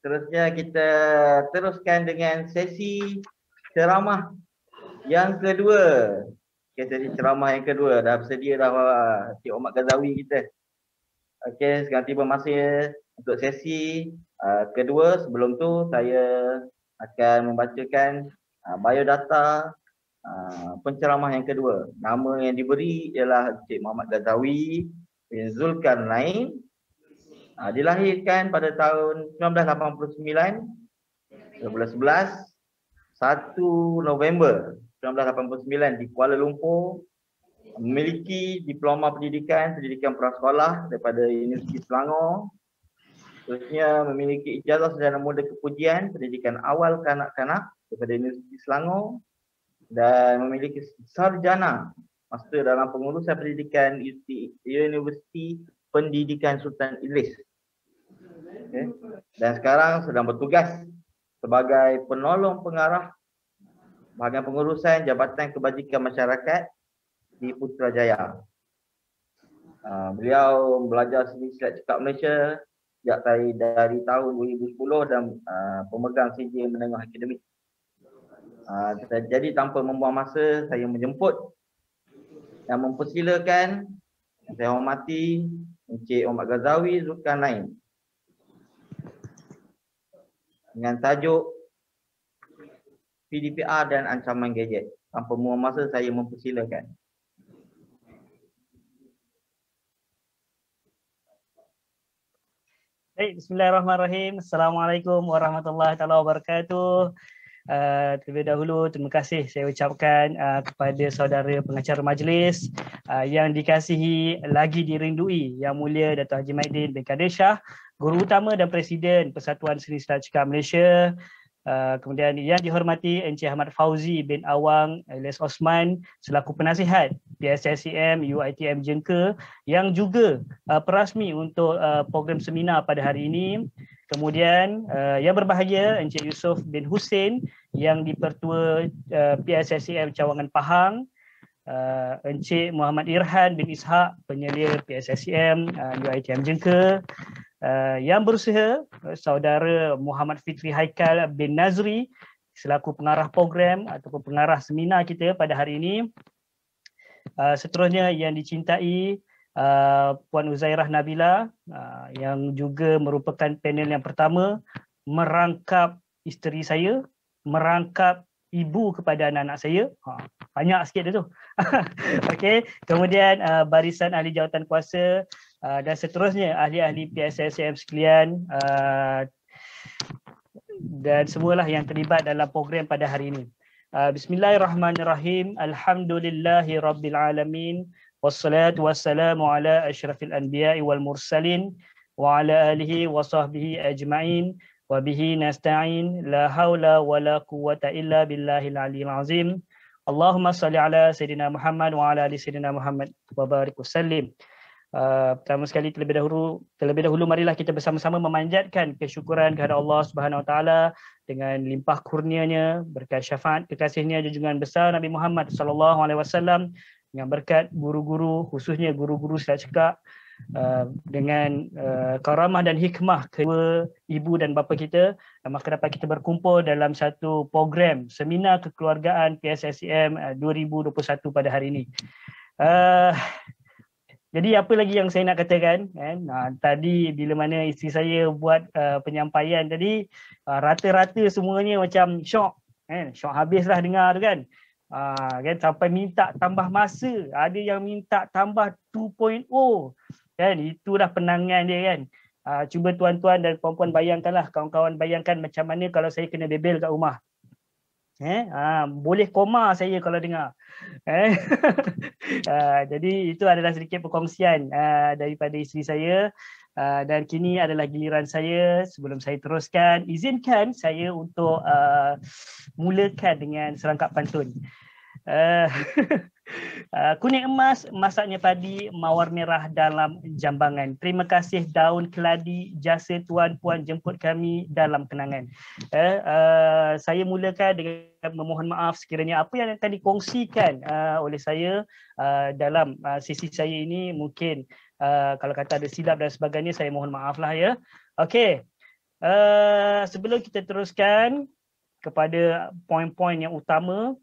Seterusnya kita teruskan dengan sesi ceramah yang kedua. Okay, sesi ceramah yang kedua. Dah bersedia dah Cik Omad Ghazawi kita. Okey, sekarang tiba masa untuk sesi kedua. Sebelum tu saya akan membacakan biodata penceramah yang kedua. Nama yang diberi ialah Cik Muhammad Ghazawi bin Zulkarnain. Dilahirkan pada tahun 1989, bulan 11, 1 November 1989 di Kuala Lumpur. Memiliki diploma pendidikan prasekolah daripada Universiti Selangor. Seterusnya memiliki ijazah sarjana muda kepujian pendidikan awal kanak-kanak daripada Universiti Selangor dan memiliki sarjana master dalam pengurusan pendidikan Universiti Pendidikan Sultan Idris. Okay. Dan sekarang sedang bertugas sebagai penolong pengarah bahagian pengurusan Jabatan Kebajikan Masyarakat di Putrajaya. Beliau belajar seni silat cekak Malaysia sejak dari tahun 2010 dan pemegang CJ Menengah Akademik. Jadi tanpa membuang masa, saya menjemput dan mempersilakan yang saya hormati Encik Omad Ghazawi Zulkarnain dengan tajuk PDPR dan ancaman gadget. Tanpa membuang masa, saya mempersilakan. Baik, bismillahirrahmanirrahim. Assalamualaikum warahmatullahi wabarakatuh. Terlebih dahulu terima kasih saya ucapkan kepada saudara pengacara majlis yang dikasihi lagi dirindui Yang Mulia Dato' Haji Maidin bin Kadir Shah, Guru Utama dan Presiden Persatuan Seni Silat Cekak Malaysia. Kemudian yang dihormati Encik Ahmad Fauzi bin Awang alias Osman selaku penasihat PSSCM UiTM Jengka yang juga perasmi untuk program seminar pada hari ini. Kemudian yang berbahagia Encik Yusof bin Hussein yang di-Pertua PSSCM Cawangan Pahang, Encik Muhammad Irhan bin Ishak penyelia PSSCM UiTM Jengka, yang berusaha saudara Muhammad Fitri Haikal bin Nazri selaku pengarah program ataupun pengarah seminar kita pada hari ini. Seterusnya yang dicintai Puan Uzairah Nabila yang juga merupakan panel yang pertama merangkap isteri saya, merangkap ibu kepada anak-anak saya. Banyak sikit dia tu. Okey, kemudian barisan ahli jawatan kuasa dan seterusnya ahli-ahli PSSCM sekalian dan semualah yang terlibat dalam program pada hari ini. Bismillahirrahmanirrahim. Alhamdulillahi rabbil alamin. Wassalatu wassalamu ala asyrafil anbiya'i wal mursalin wa ala alihi wa sahbihi ajma'in wa bihi nasta'in la hawla wa la quwwata illa billahil aliyyil azim. Allahumma salli ala Sayyidina Muhammad wa ala ali Sayyidina Muhammad wa barik wasallim. Pertama sekali terlebih dahulu marilah kita bersama-sama memanjatkan kesyukuran kepada Allah Subhanahu Wa Taala dengan limpah kurnianya, berkat syafaat kekasihnya junjungan besar Nabi Muhammad sallallahu alaihi wasallam, dengan berkat guru-guru khususnya guru-guru silat cekak, dengan karamah dan hikmah kedua ibu dan bapa kita, maka dapat kita berkumpul dalam satu program seminar kekeluargaan PSSCM 2021 pada hari ini. Jadi apa lagi yang saya nak katakan kan? Tadi bila mana isteri saya buat penyampaian tadi, rata-rata semuanya macam syok kan? Syok habislah dengar tu kan. Kan sampai minta tambah masa, ada yang minta tambah 2.0 kan. Itulah penangan dia kan. Cuba tuan-tuan dan puan-puan bayangkanlah, kawan-kawan bayangkan macam mana kalau saya kena bebel kat rumah. Boleh koma saya kalau dengar. Jadi itu adalah sedikit perkongsian daripada isteri saya, dan kini adalah giliran saya. Sebelum saya teruskan, izinkan saya untuk mulakan dengan serangkap pantun. Kuning emas masaknya padi, mawar merah dalam jambangan. Terima kasih daun keladi, jasa tuan puan jemput kami dalam kenangan. Saya mulakan dengan memohon maaf sekiranya apa yang akan dikongsikan oleh saya dalam sesi saya ini mungkin kalau kata ada silap dan sebagainya, saya mohon maaf lah ya. Okey. Sebelum kita teruskan kepada poin-poin yang utama,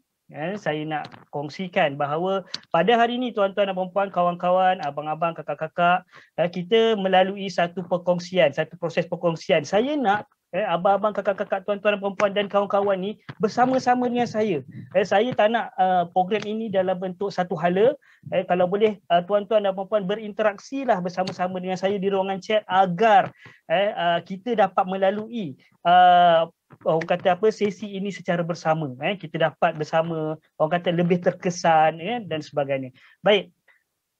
saya nak kongsikan bahawa pada hari ini tuan-tuan dan puan-puan, kawan-kawan, abang-abang, kakak-kakak, kita melalui satu perkongsian, satu proses perkongsian. Saya nak abang-abang, kakak-kakak, tuan-tuan dan puan-puan dan kawan-kawan ni bersama-sama dengan saya. Saya tak nak program ini dalam bentuk satu hala. Kalau boleh tuan-tuan dan puan-puan berinteraksilah bersama-sama dengan saya di ruangan chat agar kita dapat melalui orang kata apa, sesi ini secara bersama, kita dapat bersama, orang kata lebih terkesan dan sebagainya. Baik,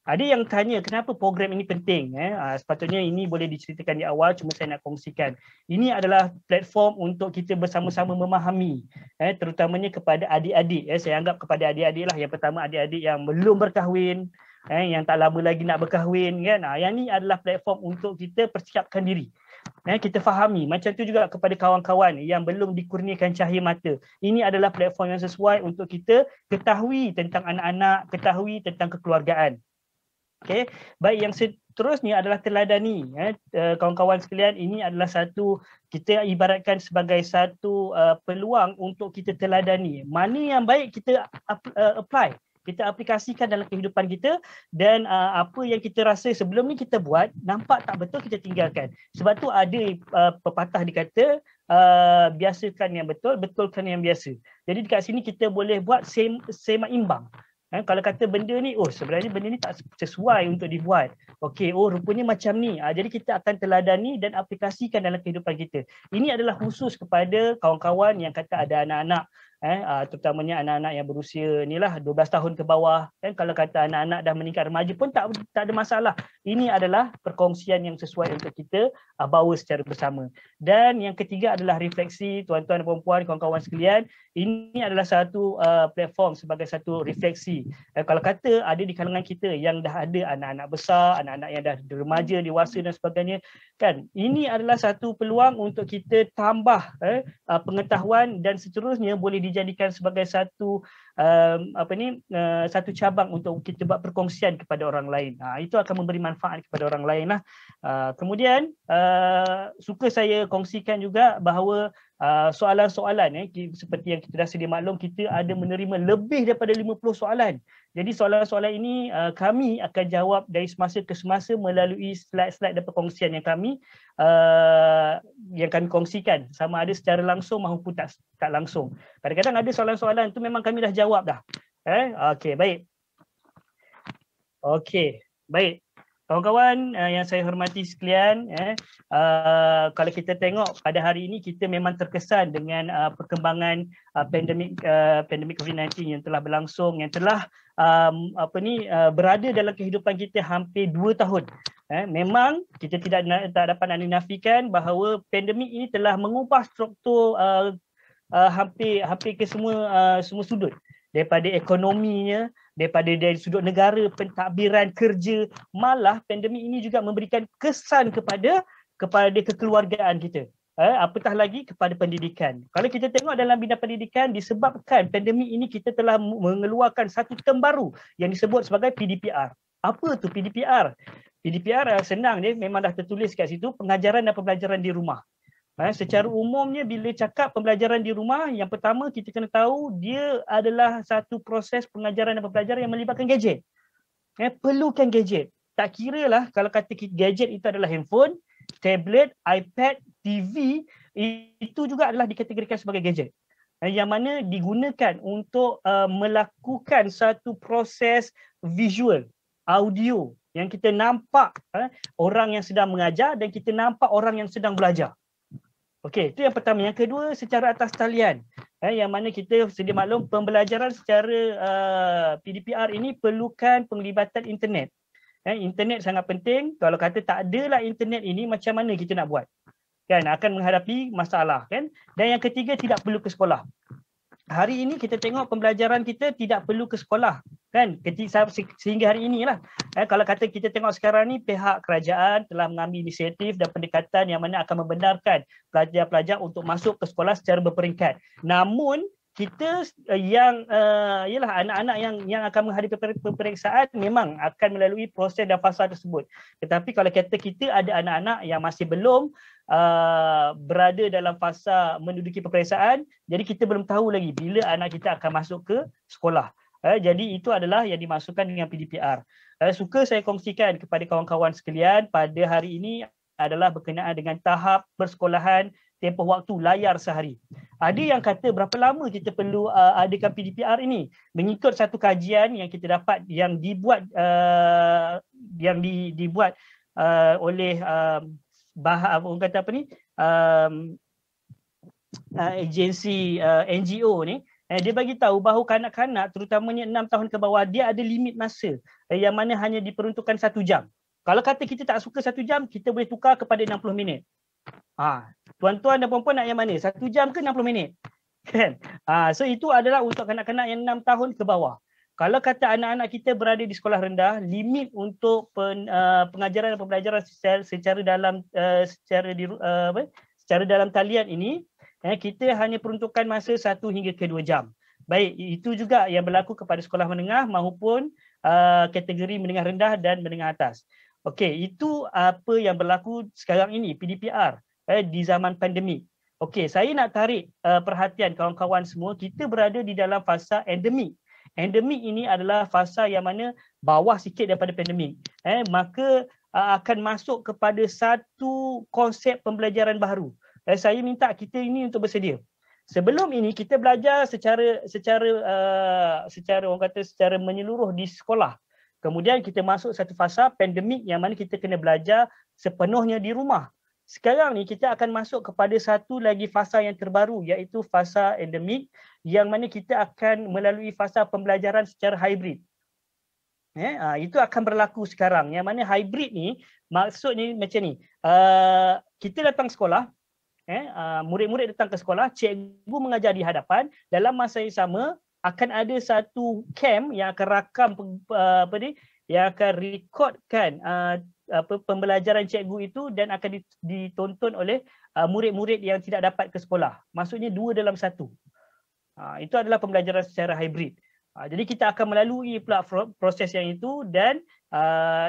ada yang tanya kenapa program ini penting. Sepatutnya ini boleh diceritakan di awal, cuma saya nak kongsikan. Ini adalah platform untuk kita bersama-sama memahami, terutamanya kepada adik-adik. Saya anggap kepada adik-adik lah. Yang pertama, adik-adik yang belum berkahwin, yang tak lama lagi nak berkahwin kan. Yang ni adalah platform untuk kita persiapkan diri. Kita fahami. Macam tu juga kepada kawan-kawan yang belum dikurniakan cahaya mata. Ini adalah platform yang sesuai untuk kita ketahui tentang anak-anak, ketahui tentang kekeluargaan. Okay. Baik, yang seterusnya adalah teladani. Kawan-kawan sekalian, ini adalah satu, kita ibaratkan sebagai satu peluang untuk kita teladani. Mana yang baik kita apply, kita aplikasikan dalam kehidupan kita, dan apa yang kita rasa sebelum ni kita buat, nampak tak betul, kita tinggalkan. Sebab tu ada pepatah dikata, biasakan yang betul, betulkan yang biasa. Jadi dekat sini kita boleh buat seimbang. Kalau kata benda ni, sebenarnya benda ni tak sesuai untuk dibuat. Okey, rupanya macam ni. Jadi kita akan teladani dan aplikasikan dalam kehidupan kita. Ini adalah khusus kepada kawan-kawan yang kata ada anak-anak, terutamanya anak-anak yang berusia ni lah 12 tahun ke bawah. Kalau kata anak-anak dah meningkat remaja pun tak ada masalah. Ini adalah perkongsian yang sesuai untuk kita bawa secara bersama. Dan yang ketiga adalah refleksi, tuan-tuan dan puan-puan, kawan-kawan sekalian. Ini adalah satu platform sebagai satu refleksi. Kalau kata ada di kalangan kita yang dah ada anak-anak besar, anak-anak yang dah remaja, dewasa dan sebagainya, kan, ini adalah satu peluang untuk kita tambah pengetahuan dan seterusnya boleh dijadikan sebagai satu satu cabang untuk kita buat perkongsian kepada orang lain. Itu akan memberi manfaat kepada orang lain lah. Kemudian suka saya kongsikan juga bahawa soalan-soalan seperti yang kita dah sedia maklum, kita ada menerima lebih daripada 50 soalan. Jadi soalan-soalan ini kami akan jawab dari semasa ke semasa melalui slide-slide dan perkongsian yang kami kongsikan, sama ada secara langsung maupun tak langsung. Kadang-kadang ada soalan-soalan tu memang kami dah jawab dah. Okey, baik. Okey, baik. Kawan-kawan yang saya hormati sekalian, kalau kita tengok pada hari ini kita memang terkesan dengan perkembangan pandemik COVID-19 yang telah berlangsung, yang telah berada dalam kehidupan kita hampir 2 tahun. Memang kita tak dapat nak dinafikan bahawa pandemik ini telah mengubah struktur hampir ke semua sudut. Daripada ekonominya, daripada dari sudut negara, pentadbiran, kerja, malah pandemik ini juga memberikan kesan kepada kekeluargaan kita. Apatah lagi kepada pendidikan. Kalau kita tengok dalam bidang pendidikan, disebabkan pandemik ini kita telah mengeluarkan satu term baru yang disebut sebagai PDPR. Apa tu PDPR? PDPR senang dia, memang dah tertulis kat situ, pengajaran dan pembelajaran di rumah. Secara umumnya bila cakap pembelajaran di rumah, yang pertama kita kena tahu dia adalah satu proses pengajaran dan pembelajaran yang melibatkan gadget. Perlukan gadget. Tak kira lah kalau kata gadget itu adalah handphone, tablet, iPad, TV, itu juga adalah dikategorikan sebagai gadget. Yang mana digunakan untuk melakukan satu proses visual, audio, yang kita nampak orang yang sedang mengajar dan kita nampak orang yang sedang belajar. Okey, itu yang pertama. Yang kedua, secara atas talian. Yang mana kita sedia maklum pembelajaran secara PDPR ini perlukan penglibatan internet. Internet sangat penting. Kalau kata tak adalah internet ini, macam mana kita nak buat? Kan, akan menghadapi masalah, kan? Dan yang ketiga, tidak perlu ke sekolah. Hari ini kita tengok pembelajaran kita tidak perlu ke sekolah, kan, sehingga hari inilah. Kalau kata kita tengok sekarang ni, pihak kerajaan telah mengambil inisiatif dan pendekatan yang mana akan membenarkan pelajar-pelajar untuk masuk ke sekolah secara berperingkat. Namun kita yang ialah anak-anak yang akan menghadapi peperiksaan memang akan melalui proses dan fasa tersebut. Tetapi kalau kita ada anak-anak yang masih belum berada dalam fasa menduduki peperiksaan, jadi kita belum tahu lagi bila anak kita akan masuk ke sekolah. Jadi itu adalah yang dimasukkan dengan PDPR. Suka saya kongsikan kepada kawan-kawan sekalian pada hari ini adalah berkenaan dengan tahap persekolahan tempoh waktu layar sehari. Ada yang kata berapa lama kita perlu adakan PDPR ini? Mengikut satu kajian yang kita dapat yang dibuat oleh orang kata apa ni? Agensi NGO ni, dia bagi tahu bahawa kanak-kanak terutamanya 6 tahun ke bawah dia ada limit masa yang mana hanya diperuntukkan 1 jam. Kalau kata kita tak suka 1 jam, kita boleh tukar kepada 60 minit. Tuan-tuan dan puan-puan nak yang mana? 1 jam ke 60 minit? Kan? So itu adalah untuk kanak-kanak yang 6 tahun ke bawah. Kalau kata anak-anak kita berada di sekolah rendah, limit untuk pengajaran dan pembelajaran secara dalam talian ini, kita hanya peruntukkan masa 1 hingga ke 2 jam. Baik, itu juga yang berlaku kepada sekolah menengah maupun kategori menengah rendah dan menengah atas. Okey, itu apa yang berlaku sekarang ini, PDPR di zaman pandemik. Okey, saya nak tarik perhatian kawan-kawan semua, kita berada di dalam fasa endemik. Endemik ini adalah fasa yang mana bawah sikit daripada pandemik. Maka akan masuk kepada satu konsep pembelajaran baru. Saya minta kita ini untuk bersedia. Sebelum ini kita belajar secara orang kata secara menyeluruh di sekolah. Kemudian kita masuk satu fasa pandemik yang mana kita kena belajar sepenuhnya di rumah. Sekarang ni kita akan masuk kepada satu lagi fasa yang terbaru, iaitu fasa endemik, yang mana kita akan melalui fasa pembelajaran secara hybrid. Itu akan berlaku sekarang. Yang mana hybrid ni maksudnya macam ni. Kita datang sekolah, murid-murid datang ke sekolah, cikgu mengajar di hadapan, dalam masa yang sama akan ada satu cam yang akan rakam yang akan rekodkan pembelajaran cikgu itu dan akan ditonton oleh murid-murid yang tidak dapat ke sekolah. Maksudnya 2 dalam 1. Itu adalah pembelajaran secara hybrid. Jadi kita akan melalui proses yang itu dan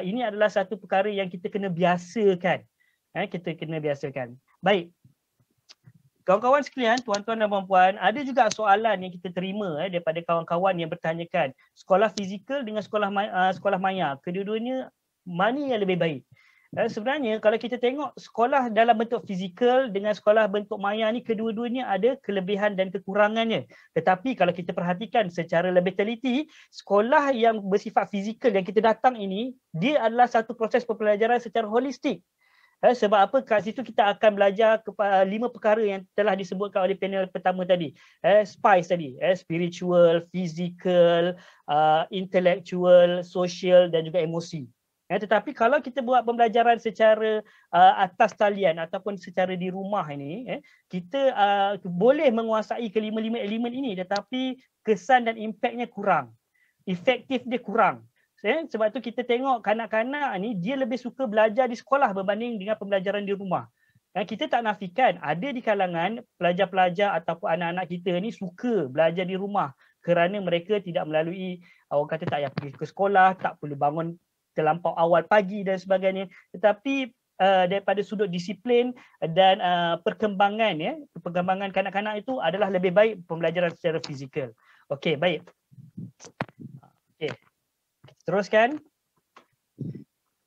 ini adalah satu perkara yang kita kena biasakan. Baik. Kawan-kawan sekalian, tuan-tuan dan puan-puan, ada juga soalan yang kita terima daripada kawan-kawan yang bertanyakan, sekolah fizikal dengan sekolah maya, kedua-duanya mana yang lebih baik? Sebenarnya kalau kita tengok sekolah dalam bentuk fizikal dengan sekolah bentuk maya ni, kedua-duanya ada kelebihan dan kekurangannya. Tetapi kalau kita perhatikan secara lebih teliti, sekolah yang bersifat fizikal yang kita datang ini, dia adalah satu proses pembelajaran secara holistik. Sebab apa? Kat situ kita akan belajar 5 perkara yang telah disebutkan oleh panel pertama tadi. SPICE tadi, spiritual, physical, intellectual, social dan juga emosi. Tetapi kalau kita buat pembelajaran secara atas talian ataupun secara di rumah ini, kita boleh menguasai kelima-lima elemen ini, tetapi kesan dan impaknya kurang. Efektif dia kurang. Sebab tu kita tengok kanak-kanak ni dia lebih suka belajar di sekolah berbanding dengan pembelajaran di rumah. Kita tak nafikan ada di kalangan pelajar-pelajar ataupun anak-anak kita ni suka belajar di rumah kerana mereka tidak melalui, orang kata tak payah pergi ke sekolah, tak perlu bangun terlampau awal pagi dan sebagainya. Tetapi daripada sudut disiplin dan perkembangan kanak-kanak itu adalah lebih baik pembelajaran secara fizikal. Okey, baik. Okey. Teruskan.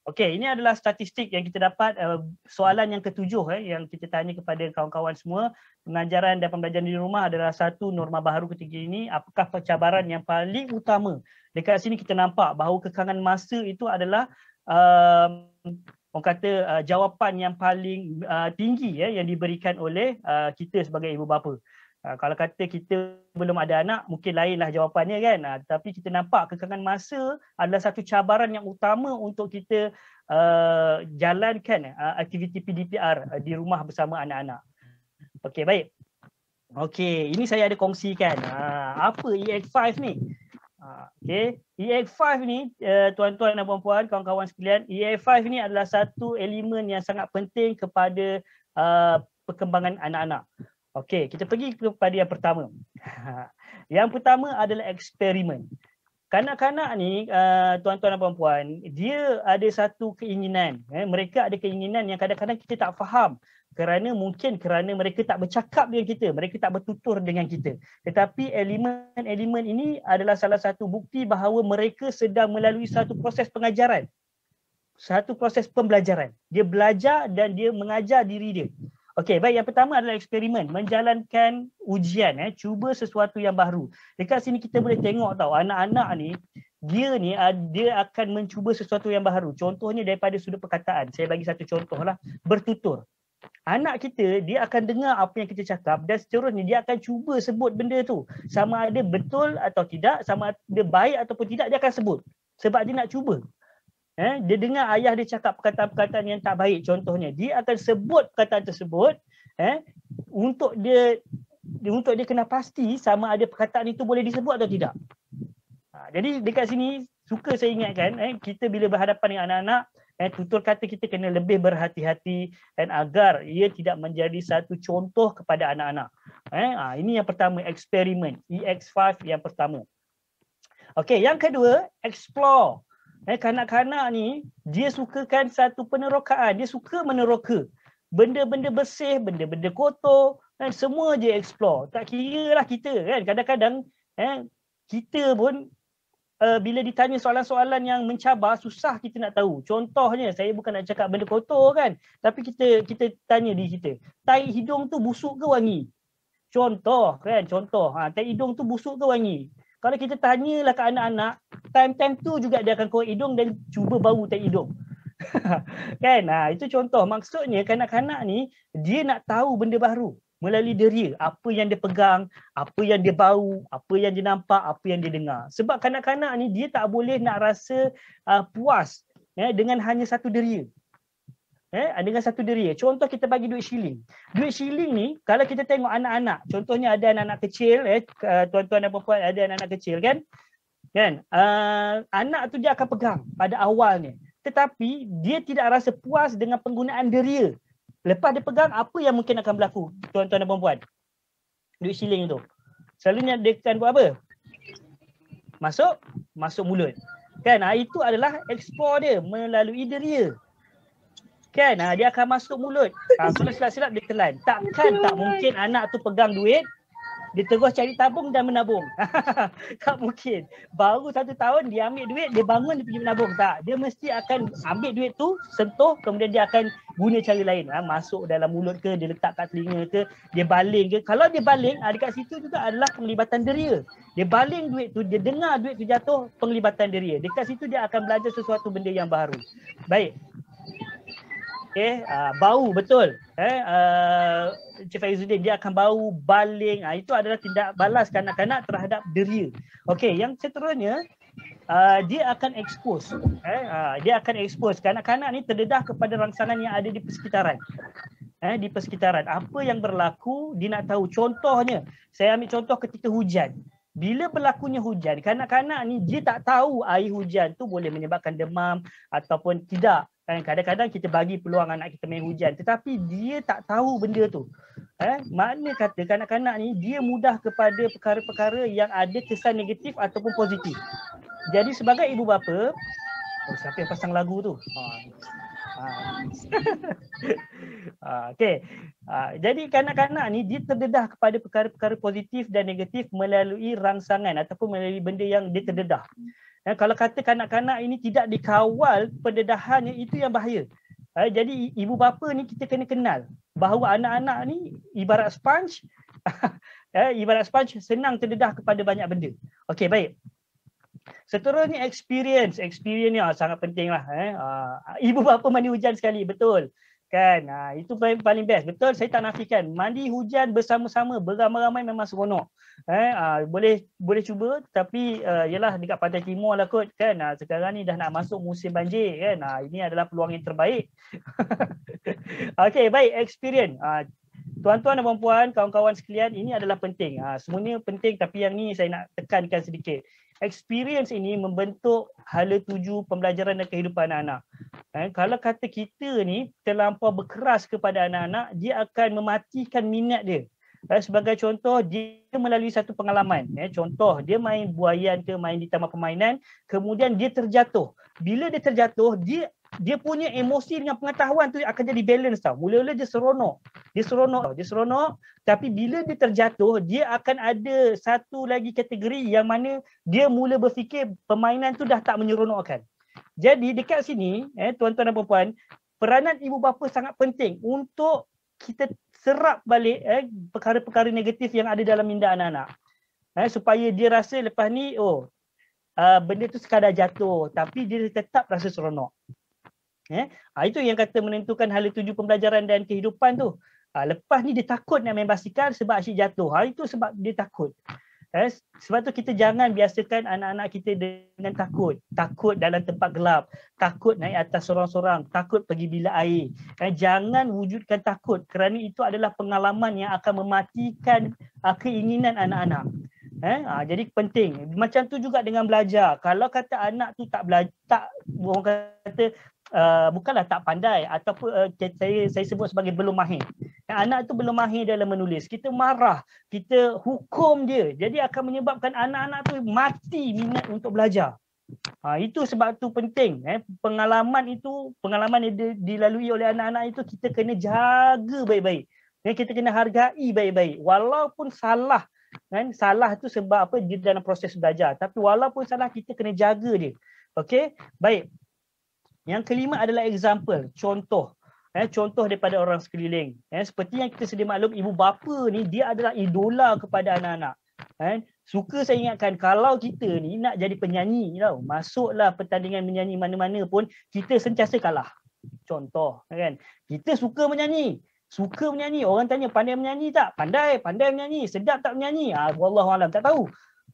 Okey, ini adalah statistik yang kita dapat, soalan yang ketujuh yang kita tanya kepada kawan-kawan semua. Pengajaran dan pembelajaran di rumah adalah satu norma baharu ketika ini. Apakah pencabaran yang paling utama? Dekat sini kita nampak bahawa kekangan masa itu adalah orang kata jawapan yang paling tinggi yang diberikan oleh kita sebagai ibu bapa. Kalau kata kita belum ada anak, mungkin lainlah jawapannya kan. Tapi kita nampak kekangan masa adalah satu cabaran yang utama untuk kita jalankan aktiviti PDPR di rumah bersama anak-anak. Okey, baik. Okey, ini saya ada kongsikan. Apa EX5 ni? Okey, EX5 ni tuan-tuan dan puan-puan, kawan-kawan sekalian, EX5 ni adalah satu elemen yang sangat penting kepada perkembangan anak-anak. Okey, kita pergi kepada yang pertama. Yang pertama adalah eksperimen. Kanak-kanak ni, tuan-tuan dan puan-puan, dia ada satu keinginan. Mereka ada keinginan yang kadang-kadang kita tak faham kerana mereka tak bercakap dengan kita, mereka tak bertutur dengan kita. Tetapi elemen-elemen ini adalah salah satu bukti bahawa mereka sedang melalui satu proses pengajaran, satu proses pembelajaran. Dia belajar dan dia mengajar diri dia. Okey, baik, yang pertama adalah eksperimen, menjalankan ujian, cuba sesuatu yang baru. Dekat sini kita boleh tengok tahu anak-anak ni dia akan mencuba sesuatu yang baru. Contohnya daripada sudut perkataan. Saya bagi satu contoh lah, bertutur. Anak kita dia akan dengar apa yang kita cakap dan seterusnya dia akan cuba sebut benda tu. Sama ada betul atau tidak, sama ada baik ataupun tidak, dia akan sebut. Sebab dia nak cuba. Dia dengar ayah dia cakap perkataan-perkataan yang tak baik contohnya, dia akan sebut perkataan tersebut untuk dia kena pasti sama ada perkataan itu boleh disebut atau tidak. Jadi dekat sini suka saya ingatkan, kita bila berhadapan dengan anak-anak, tutur kata kita kena lebih berhati-hati dan agar ia tidak menjadi satu contoh kepada anak-anak. Ini yang pertama, eksperimen, EX5 yang pertama. Okey, yang kedua, explore. Kanak-kanak ni dia sukakan satu penerokaan, dia suka meneroka. Benda-benda bersih, benda-benda kotor, semua dia explore. Tak kira lah kita kan, kadang-kadang kita pun bila ditanya soalan-soalan yang mencabar, susah kita nak tahu. Contohnya, saya bukan nak cakap benda kotor kan, tapi kita tanya diri kita, tai hidung tu busuk ke wangi? Contoh kan, tai hidung tu busuk ke wangi? Kalau kita tanyalah ke anak-anak, time-time tu juga dia akan korek hidung dan cuba bau tai hidung. Kan? Itu contoh. Maksudnya kanak-kanak ni dia nak tahu benda baru melalui deria. Apa yang dia pegang, apa yang dia bau, apa yang dia nampak, apa yang dia dengar. Sebab kanak-kanak ni dia tak boleh nak rasa puas dengan hanya satu deria. Dengan satu deria. Contoh kita bagi duit shilling. Duit shilling ni kalau kita tengok anak-anak, contohnya ada anak-anak kecil, tuan-tuan dan puan-puan, ada anak-anak kecil kan? Anak tu dia akan pegang pada awalnya. Tetapi dia tidak rasa puas dengan penggunaan deria. Lepas dia pegang, apa yang mungkin akan berlaku, tuan-tuan dan puan-puan? Duit shilling tu. Selalunya dia akan buat apa? Masuk mulut. Kan? Itu adalah explore dia melalui deria. Kan? Dia akan masuk mulut. Kalau silap-silap dia telan. Takkan tak mungkin anak tu pegang duit, dia terus cari tabung dan menabung. Tak mungkin. Baru 1 tahun dia ambil duit, dia bangun dia pergi menabung. Tak. Dia mesti akan ambil duit tu, sentuh, kemudian dia akan guna cara lain. Masuk dalam mulut ke, dia letak kat telinga ke, dia baling ke. Kalau dia baling, dekat situ juga adalah penglibatan deria. Dia baling duit tu, dia dengar duit tu jatuh, penglibatan deria. Dekat situ dia akan belajar sesuatu benda yang baru. Baik. Bau, betul. Encik Faizuddin, dia akan bau, baling. Itu adalah tindak balas kanak-kanak terhadap deria. Okey, yang seterusnya, dia akan expose. Dia akan expose. Kanak-kanak ni terdedah kepada rangsangan yang ada di persekitaran. Di persekitaran. Apa yang berlaku, dia nak tahu. Contohnya, saya ambil contoh ketika hujan. Bila berlakunya hujan, kanak-kanak ni dia tak tahu air hujan tu boleh menyebabkan demam ataupun tidak. Kadang-kadang kita bagi peluang anak kita main hujan, tetapi dia tak tahu benda tu. Makna kata kanak-kanak ni dia mudah kepada perkara-perkara yang ada kesan negatif ataupun positif. Jadi sebagai ibu bapa, siapa yang pasang lagu tu? Okey. Jadi kanak-kanak ni dia terdedah kepada perkara-perkara positif dan negatif melalui rangsangan ataupun melalui benda yang dia terdedah. Kalau kata kanak-kanak ini tidak dikawal pendedahannya, itu yang bahaya. Jadi ibu bapa ni kita kena kenal bahawa anak-anak ni ibarat sponge. Ibarat sponge, senang terdedah kepada banyak benda. Okey, baik. Seterusnya experience. Experience ni sangat penting lah. Ibu bapa mandi hujan sekali, betul. Kan? Itu paling best. Betul, saya tak nafikan. Mandi hujan bersama-sama, beramai-ramai memang seronok. Boleh cuba, tapi yalah dekat Pantai Timur lah kot kan. Sekarang ni dah nak masuk musim banjir kan. Ini adalah peluang yang terbaik. Okey, baik, experience. Tuan-tuan dan puan-puan, kawan-kawan sekalian, ini adalah penting. Semuanya penting, tapi yang ni saya nak tekankan sedikit. Experience ini membentuk hala tuju pembelajaran dan kehidupan anak-anak. Kalau kata kita ni terlampau berkeras kepada anak-anak, dia akan mematikan minat dia. Sebagai contoh, dia melalui satu pengalaman. Contoh, dia main buaian ke, main di taman permainan, kemudian dia terjatuh. Bila dia terjatuh, dia dia punya emosi dengan pengetahuan tu akan jadi balance tau. Mula-mula dia seronok. Dia seronok. Tapi bila dia terjatuh, dia akan ada satu lagi kategori yang mana dia mula berfikir permainan tu dah tak menyeronokkan. Jadi dekat sini, tuan-tuan dan puan-puan, peranan ibu bapa sangat penting untuk kita serap balik perkara-perkara negatif yang ada dalam minda anak-anak. Supaya dia rasa lepas ni, benda tu sekadar jatuh tapi dia tetap rasa seronok. Itu yang kata menentukan hala tuju pembelajaran dan kehidupan tu. Lepas ni dia takut nak main basikal sebab asyik jatuh. Itu sebab dia takut. Sebab tu kita jangan biasakan anak-anak kita dengan takut. Takut dalam tempat gelap. Takut naik atas sorang-sorang. Takut pergi bilik air. Jangan wujudkan takut kerana itu adalah pengalaman yang akan mematikan keinginan anak-anak. Jadi penting. Macam tu juga dengan belajar. Kalau kata anak tu tak belajar, orang kata bukanlah tak pandai ataupun saya sebut sebagai belum mahir. Anak tu belum mahir dalam menulis. Kita marah, kita hukum dia. Jadi akan menyebabkan anak-anak tu mati minat untuk belajar. Itu sebab tu penting. Pengalaman yang dilalui oleh anak-anak itu kita kena jaga baik-baik. Kita kena hargai baik-baik. Walaupun salah. Salah tu sebab apa? Dia dalam proses belajar. Tapi walaupun salah, kita kena jaga dia. Okey? Baik. Yang kelima adalah example, contoh. Contoh daripada orang sekeliling. Seperti yang kita sedia maklum, ibu bapa ni dia adalah idola kepada anak-anak. Suka saya ingatkan, kalau kita ni nak jadi penyanyi tau, masuklah pertandingan menyanyi mana-mana pun, kita sentiasa kalah. Contoh, kan? Kita suka menyanyi. Orang tanya pandai menyanyi tak? Pandai menyanyi. Sedap tak menyanyi? Wallahualam, tak tahu.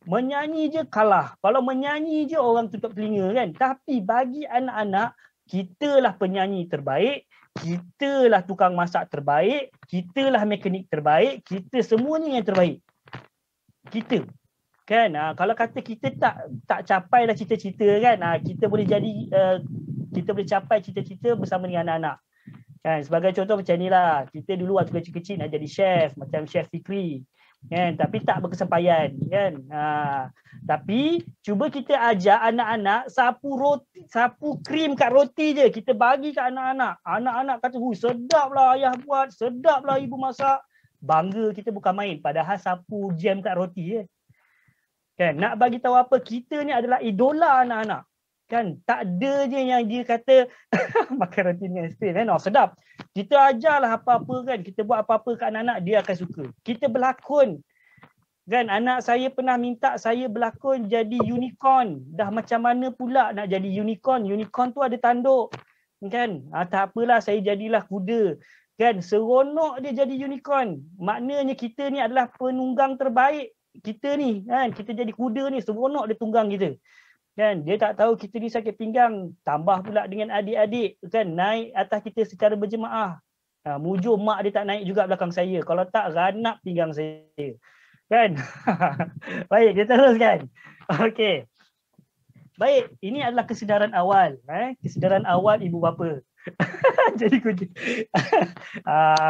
Menyanyi je kalah. Kalau menyanyi je orang tutup telinga, kan? Tapi bagi anak-anak, kitalah penyanyi terbaik, kitalah tukang masak terbaik, kitalah mekanik terbaik, kita semuanya yang terbaik. Kita. Kan? Kalau kata kita tak capai lah cita-cita, kan? Kita boleh kita boleh capai cita-cita bersama dengan anak-anak. Kan, sebagai contoh macam ni lah, kita dulu waktu kecil-kecil nak jadi chef, macam Chef Fikri, kan, tapi tak berkesampaian, kan. Tapi cuba kita ajar anak-anak sapu krim kat roti je, kita bagi kat anak-anak. Anak-anak kata, sedaplah ayah buat, sedaplah ibu masak. Bangga kita bukan main, padahal sapu jam kat roti je. Kan, nak bagi tahu apa, kita ni adalah idola anak-anak. Kan, tak ada je yang dia kata makan roti dengan steak, kan? Sedap. Kita ajarlah apa-apa, kan? Kita buat apa-apa kat anak-anak, dia akan suka. Kita berlakon. Kan, anak saya pernah minta saya berlakon jadi unicorn. Dah macam mana pula nak jadi unicorn? Unicorn tu ada tanduk. Kan? Tak apalah, saya jadilah kuda. Kan, seronok dia jadi unicorn. Maknanya kita ni adalah penunggang terbaik. Kita ni, kan? Kita jadi kuda ni, seronok dia tunggang kita. Kan, dia tak tahu kita ni sakit pinggang, tambah pula dengan adik-adik, kan, naik atas kita secara berjemaah. Mujur mak dia tak naik juga belakang saya, kalau tak ranap pinggang saya, kan. Baik, kita teruskan. Okey. Baik, ini adalah kesedaran awal, kesedaran awal ibu bapa. Jadi kunci.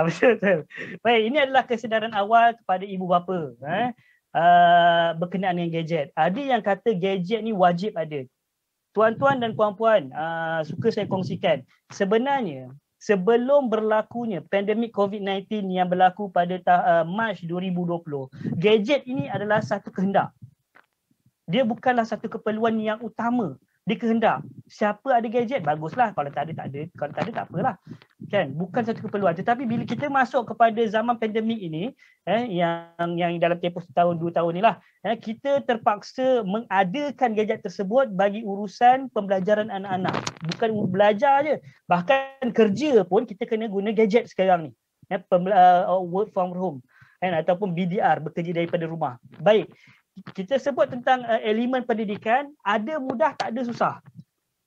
Betul. Baik, ini adalah kesedaran awal kepada ibu bapa. Berkenaan dengan gadget. Ada yang kata gadget ni wajib ada. Tuan-tuan dan puan-puan, suka saya kongsikan. Sebenarnya, sebelum berlakunya pandemik COVID-19 yang berlaku pada Mac 2020, gadget ini adalah satu kehendak. Dia bukanlah satu keperluan yang utama. Dia kehendak. Siapa ada gadget, baguslah. Kalau tak ada, tak ada. Kalau tak ada, tak apalah. Kan? Bukan satu keperluan. Tetapi bila kita masuk kepada zaman pandemik ini, yang dalam tempoh setahun, 2 tahun ni lah, kita terpaksa mengadakan gadget tersebut bagi urusan pembelajaran anak-anak. Bukan belajar je. Bahkan kerja pun kita kena guna gadget sekarang ni. Work from home. Ataupun BDR, bekerja daripada rumah. Baik. Kita sebut tentang elemen pendidikan, ada mudah, tak ada susah.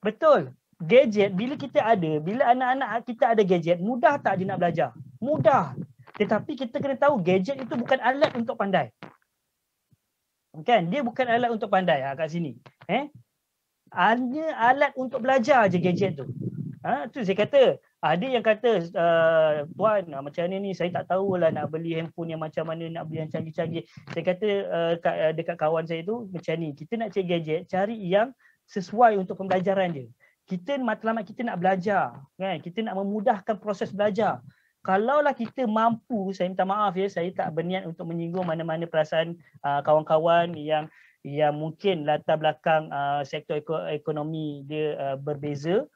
Betul. Gadget, bila kita ada, bila anak-anak kita ada gadget, mudah tak dia nak belajar? Mudah. Tetapi kita kena tahu gadget itu bukan alat untuk pandai. Kan? Dia bukan alat untuk pandai kat sini. Hanya alat untuk belajar je gadget tu. Tu saya kata, ada yang kata, tuan macam ni saya tak tahulah nak beli handphone yang macam mana, nak beli yang canggih-canggih. Saya kata dekat kawan saya tu macam ni, kita nak cari gadget, cari yang sesuai untuk pembelajaran dia. kita matlamat kita nak belajar, kan? Kita nak memudahkan proses belajar. Kalaulah kita mampu, saya minta maaf ya, saya tak berniat untuk menyinggung mana-mana perasaan kawan-kawan yang mungkin latar belakang sektor ekonomi dia berbeza.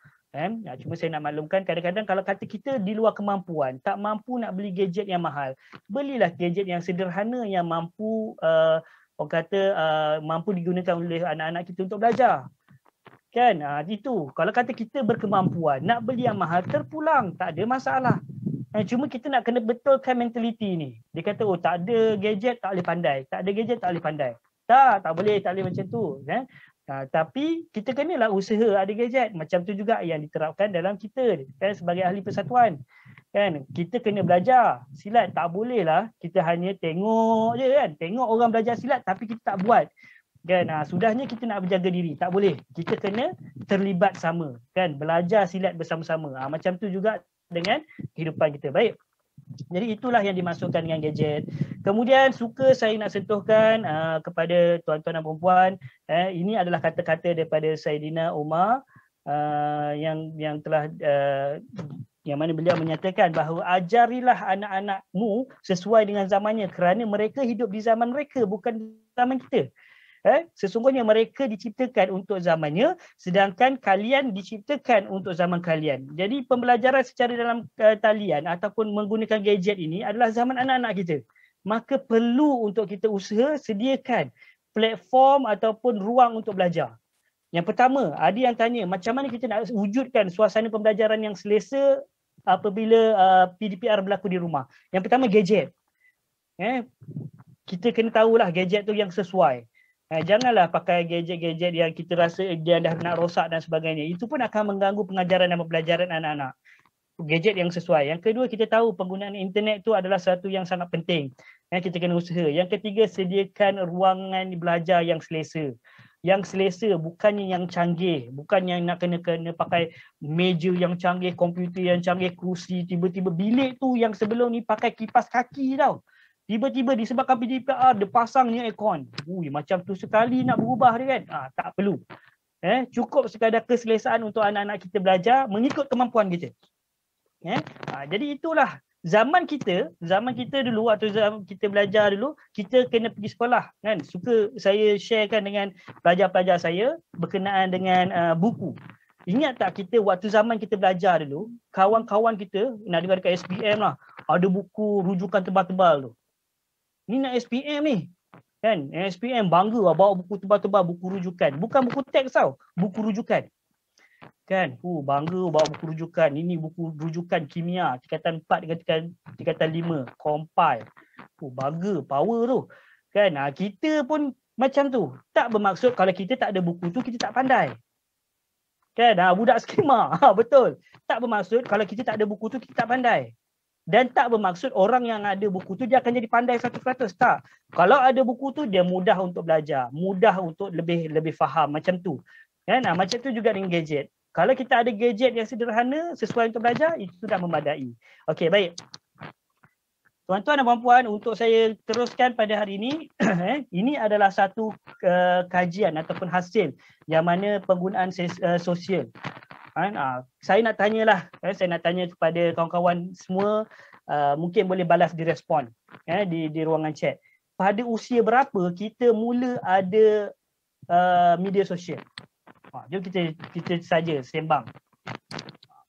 Cuma saya nak maklumkan, kadang-kadang kalau kata kita di luar kemampuan, tak mampu nak beli gadget yang mahal, belilah gadget yang sederhana yang mampu orang kata mampu digunakan oleh anak-anak kita untuk belajar. Kan? Itu. Kalau kata kita berkemampuan, nak beli yang mahal, terpulang, tak ada masalah. Cuma kita nak kena betulkan mentaliti ni. Dia kata, oh tak ada gadget tak boleh pandai. Tak ada gadget tak boleh pandai. Tak boleh macam tu. Kan? Tapi kita kenalah usaha ada gadget. Macam tu juga yang diterapkan dalam kita kan, sebagai ahli persatuan. Kan? Kita kena belajar silat. Tak boleh lah kita hanya tengok je kan. Tengok orang belajar silat tapi kita tak buat. Kan? Sudahnya kita nak berjaga diri. Tak boleh. Kita kena terlibat sama. Kan? Belajar silat bersama-sama. Macam tu juga dengan kehidupan kita. Baik. Jadi itulah yang dimasukkan dengan gadget. Kemudian suka saya nak sentuhkan kepada tuan-tuan dan puan-puan, ini adalah kata-kata daripada Saidina Umar yang telah yang mana beliau menyatakan bahawa ajarilah anak-anakmu sesuai dengan zamannya kerana mereka hidup di zaman mereka, bukan zaman kita. Sesungguhnya mereka diciptakan untuk zamannya sedangkan kalian diciptakan untuk zaman kalian. Jadi pembelajaran secara dalam talian ataupun menggunakan gadget ini adalah zaman anak-anak kita. Maka perlu untuk kita usaha sediakan platform ataupun ruang untuk belajar. Yang pertama, ada yang tanya macam mana kita nak wujudkan suasana pembelajaran yang selesa apabila PDPR berlaku di rumah. Yang pertama, gadget. Kita kena tahulah gadget tu yang sesuai. Janganlah pakai gadget-gadget yang kita rasa dia dah nak rosak dan sebagainya. Itu pun akan mengganggu pengajaran dan pembelajaran anak-anak. Gadget yang sesuai. Yang kedua, kita tahu penggunaan internet tu adalah satu yang sangat penting. Kita kena usaha. Yang ketiga, sediakan ruangan belajar yang selesa. Yang selesa, bukannya yang canggih. Bukan yang nak kena pakai meja yang canggih, komputer yang canggih, kerusi. Tiba-tiba bilik tu yang sebelum ni pakai kipas kaki tau. Tiba-tiba disebabkan PDPR, dia pasangnya aircon. Macam tu sekali nak berubah dia kan. Tak perlu. Cukup sekadar keselesaan untuk anak-anak kita belajar mengikut kemampuan kita. Jadi itulah zaman kita dulu waktu kita belajar dulu, kita kena pergi sekolah kan. Suka saya sharekan dengan pelajar-pelajar saya berkenaan dengan buku. Ingat tak kita waktu zaman kita belajar dulu, kawan-kawan kita nak dengar dekat SPM lah, ada buku rujukan tebal-tebal tu. Ni nak SPM ni. Kan? SPM bangga lah bawa buku tebal-tebal, buku rujukan. Bukan buku teks tau, buku rujukan. Kan? Bangga bawa buku rujukan. Ini buku rujukan kimia, tingkatan 4 dengan tingkatan 5, compile. Bangga, power tu. Kan? Kita pun macam tu. Tak bermaksud kalau kita tak ada buku tu, kita tak pandai. Kan? Budak skema. Betul. Tak bermaksud kalau kita tak ada buku tu, kita tak pandai. Dan tak bermaksud orang yang ada buku tu dia akan jadi pandai 100%. Tak. Kalau ada buku tu dia mudah untuk belajar, mudah untuk lebih faham macam tu. Kan? Macam tu juga dengan gadget. Kalau kita ada gadget yang sederhana sesuai untuk belajar, itu sudah memadai. Okey, baik. Tuan-tuan dan puan-puan, untuk saya teruskan pada hari ini, ini adalah satu kajian ataupun hasil yang mana penggunaan sosial. Saya nak tanyalah, saya nak tanya kepada kawan-kawan semua, mungkin boleh balas di respon di ruangan chat. Pada usia berapa kita mula ada media sosial? Jom kita saja sembang.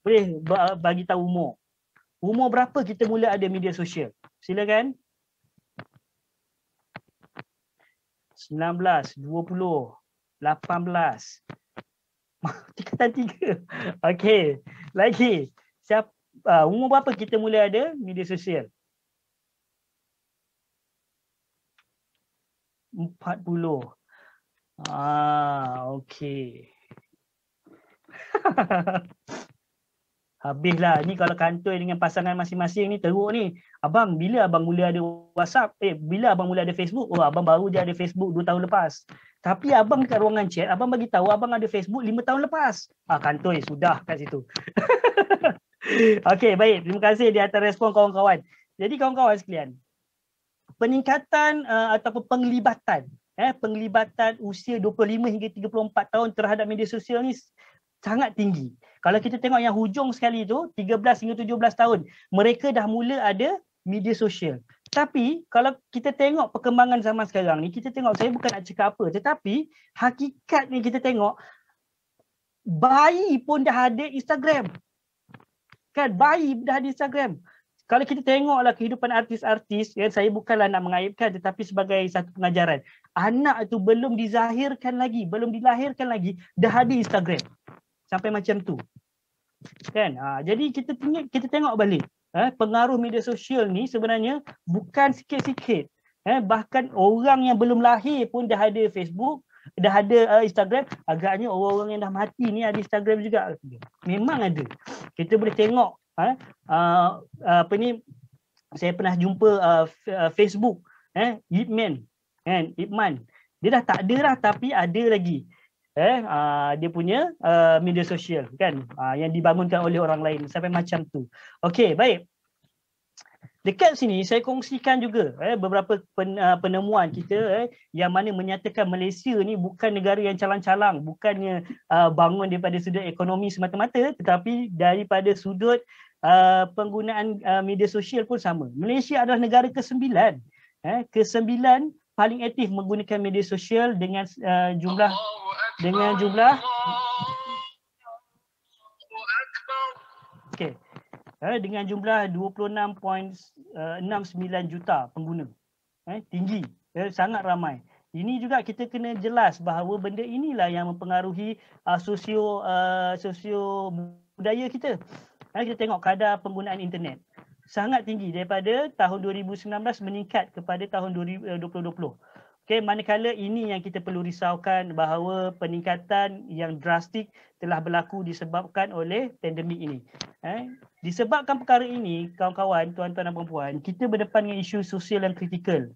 Boleh bagi tahu umur. Umur berapa kita mula ada media sosial? Silakan. 19, 20, 18. Tingkatan 3. Okey. Lagi. Umur berapa kita mula ada media sosial? 40. Okey. Habislah. Ni kalau kantoi dengan pasangan masing-masing ni teruk ni. Abang, bila abang mula ada WhatsApp? Bila abang mula ada Facebook? Abang baru je ada Facebook 2 tahun lepas. Tapi abang kat ruangan chat, abang bagi tahu abang ada Facebook 5 tahun lepas. Kantoi sudah kat situ. Okey, baik. Terima kasih di atas respon kawan-kawan. Jadi kawan-kawan sekalian, peningkatan ataupun penglibatan usia 25 hingga 34 tahun terhadap media sosial ni sangat tinggi. Kalau kita tengok yang hujung sekali tu 13 hingga 17 tahun, mereka dah mula ada media sosial. Tapi kalau kita tengok perkembangan zaman sekarang ni, kita tengok, saya bukan nak cakap apa, tetapi hakikat ni kita tengok bayi pun dah ada Instagram. Kan, bayi dah ada Instagram. Kalau kita tengoklah kehidupan artis-artis, ya, saya bukanlah nak mengaibkan tetapi sebagai satu pengajaran. Anak tu belum dilahirkan lagi, dah ada Instagram. Sampai macam tu. Kan? Jadi kita tengok balik. Pengaruh media sosial ni sebenarnya bukan sikit-sikit. Bahkan orang yang belum lahir pun dah ada Facebook, dah ada Instagram. Agaknya orang-orang yang dah mati ni ada Instagram juga. Memang ada. Kita boleh tengok apa ni, saya pernah jumpa Facebook Ip Man, kan, Ip Man. Dia dah tak ada dah tapi ada lagi. Dia punya media sosial, kan, yang dibangunkan oleh orang lain sampai macam tu. Okey, baik. Dekat sini saya kongsikan juga beberapa penemuan kita yang mana menyatakan Malaysia ni bukan negara yang calang-calang, bukannya bangun daripada sudut ekonomi semata-mata, tetapi daripada sudut penggunaan media sosial pun sama. Malaysia adalah negara ke-9 paling aktif menggunakan media sosial dengan jumlah okey, dengan jumlah 26.69 juta pengguna. Tinggi, sangat ramai. Ini juga kita kena jelas bahawa benda inilah yang mempengaruhi sosio budaya kita. Kita tengok kadar penggunaan internet sangat tinggi daripada tahun 2019 meningkat kepada tahun 2020. Okey, manakala ini yang kita perlu risaukan bahawa peningkatan yang drastik telah berlaku disebabkan oleh pandemik ini. Disebabkan perkara ini, kawan-kawan, tuan-tuan dan puan-puan, kita berdepan dengan isu sosial yang kritikal.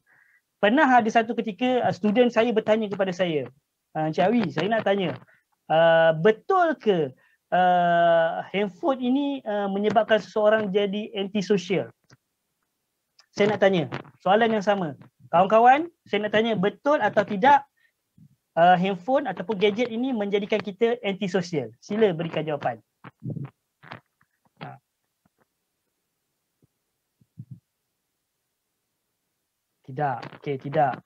Pernah ada satu ketika student saya bertanya kepada saya, Encik Awi, saya nak tanya, betul ke handphone ini menyebabkan seseorang jadi antisosial? Saya nak tanya, soalan yang sama. Kawan-kawan, saya nak tanya, betul atau tidak handphone ataupun gadget ini menjadikan kita antisosial? Sila berikan jawapan. Tidak. Okey, tidak.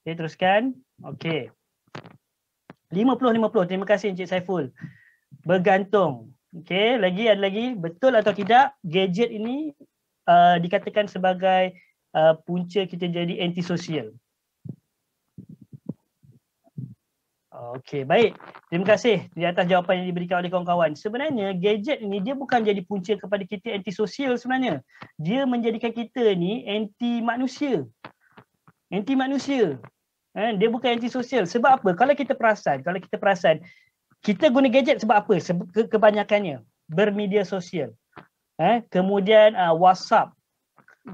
Okey, teruskan. Okey. 50-50. Terima kasih Encik Saiful. Bergantung. Okey, ada lagi. Betul atau tidak gadget ini dikatakan sebagai punca kita jadi antisosial? Okey, baik. Terima kasih di atas jawapan yang diberikan oleh kawan-kawan. Sebenarnya gadget ini dia bukan jadi punca kepada kita antisosial sebenarnya. Dia menjadikan kita ni anti manusia. Dia bukan antisosial. Sebab apa? Kalau kita perasan, kita guna gadget sebab apa? Kebanyakannya bermedia sosial. Kemudian WhatsApp,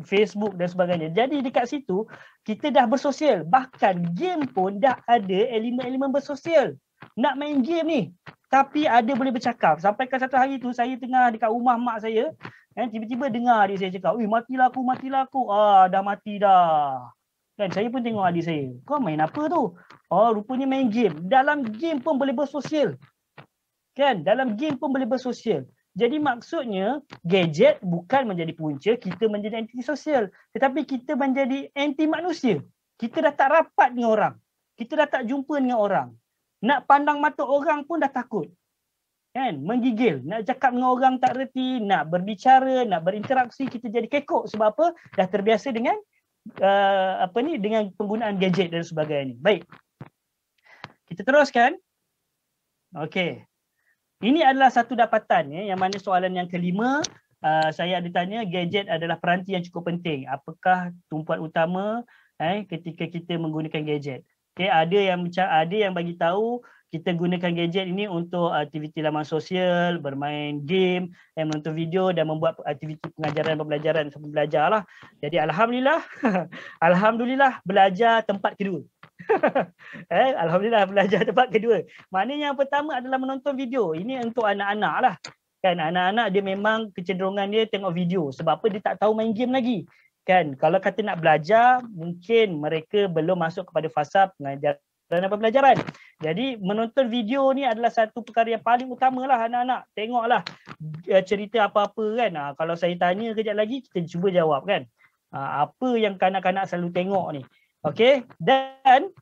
Facebook dan sebagainya. Jadi dekat situ kita dah bersosial. Bahkan game pun dah ada elemen-elemen bersosial. Nak main game ni tapi ada boleh bercakap. Sampai ke satu hari tu saya tengah dekat rumah mak saya, tiba-tiba dengar adik saya cakap, matilah aku. Dah mati dah. Dan saya pun tengok adik saya, kau main apa tu? Rupanya main game. Dalam game pun boleh bersosial. Kan? Dalam game pun boleh bersosial. Jadi maksudnya gadget bukan menjadi punca kita menjadi antisosial, tetapi kita menjadi anti manusia. Kita dah tak rapat dengan orang. Kita dah tak jumpa dengan orang. Nak pandang mata orang pun dah takut. Kan? Menggigil. Nak cakap dengan orang tak reti, nak berbicara, nak berinteraksi, kita jadi kekok. Sebab apa? Dah terbiasa dengan dengan penggunaan gadget dan sebagainya. Baik. Kita teruskan. Okey. Ini adalah satu dapatan yang mana soalan yang kelima saya ada tanya, gadget adalah peranti yang cukup penting. Apakah tumpuan utama ketika kita menggunakan gadget? Okay, ada yang bagi tahu kita gunakan gadget ini untuk aktiviti laman sosial, bermain game, menonton video dan membuat aktiviti pengajaran pembelajaran sampai belajar lah. Jadi alhamdulillah belajar tempat kedua. Alhamdulillah belajar tempat kedua. Maknanya yang pertama adalah menonton video. Ini untuk anak-anak lah. Kan anak-anak dia memang kecenderungan dia tengok video. Sebab apa? Dia tak tahu main game lagi. Kan kalau kata nak belajar, mungkin mereka belum masuk kepada fasa pengajaran sarana pembelajaran. Jadi menonton video ni adalah satu perkara yang paling utamalah anak-anak. Tengoklah cerita apa-apa kan. Kalau saya tanya kejap lagi, kita cuba jawab kan. Apa yang kanak-kanak selalu tengok ni. Okey, dan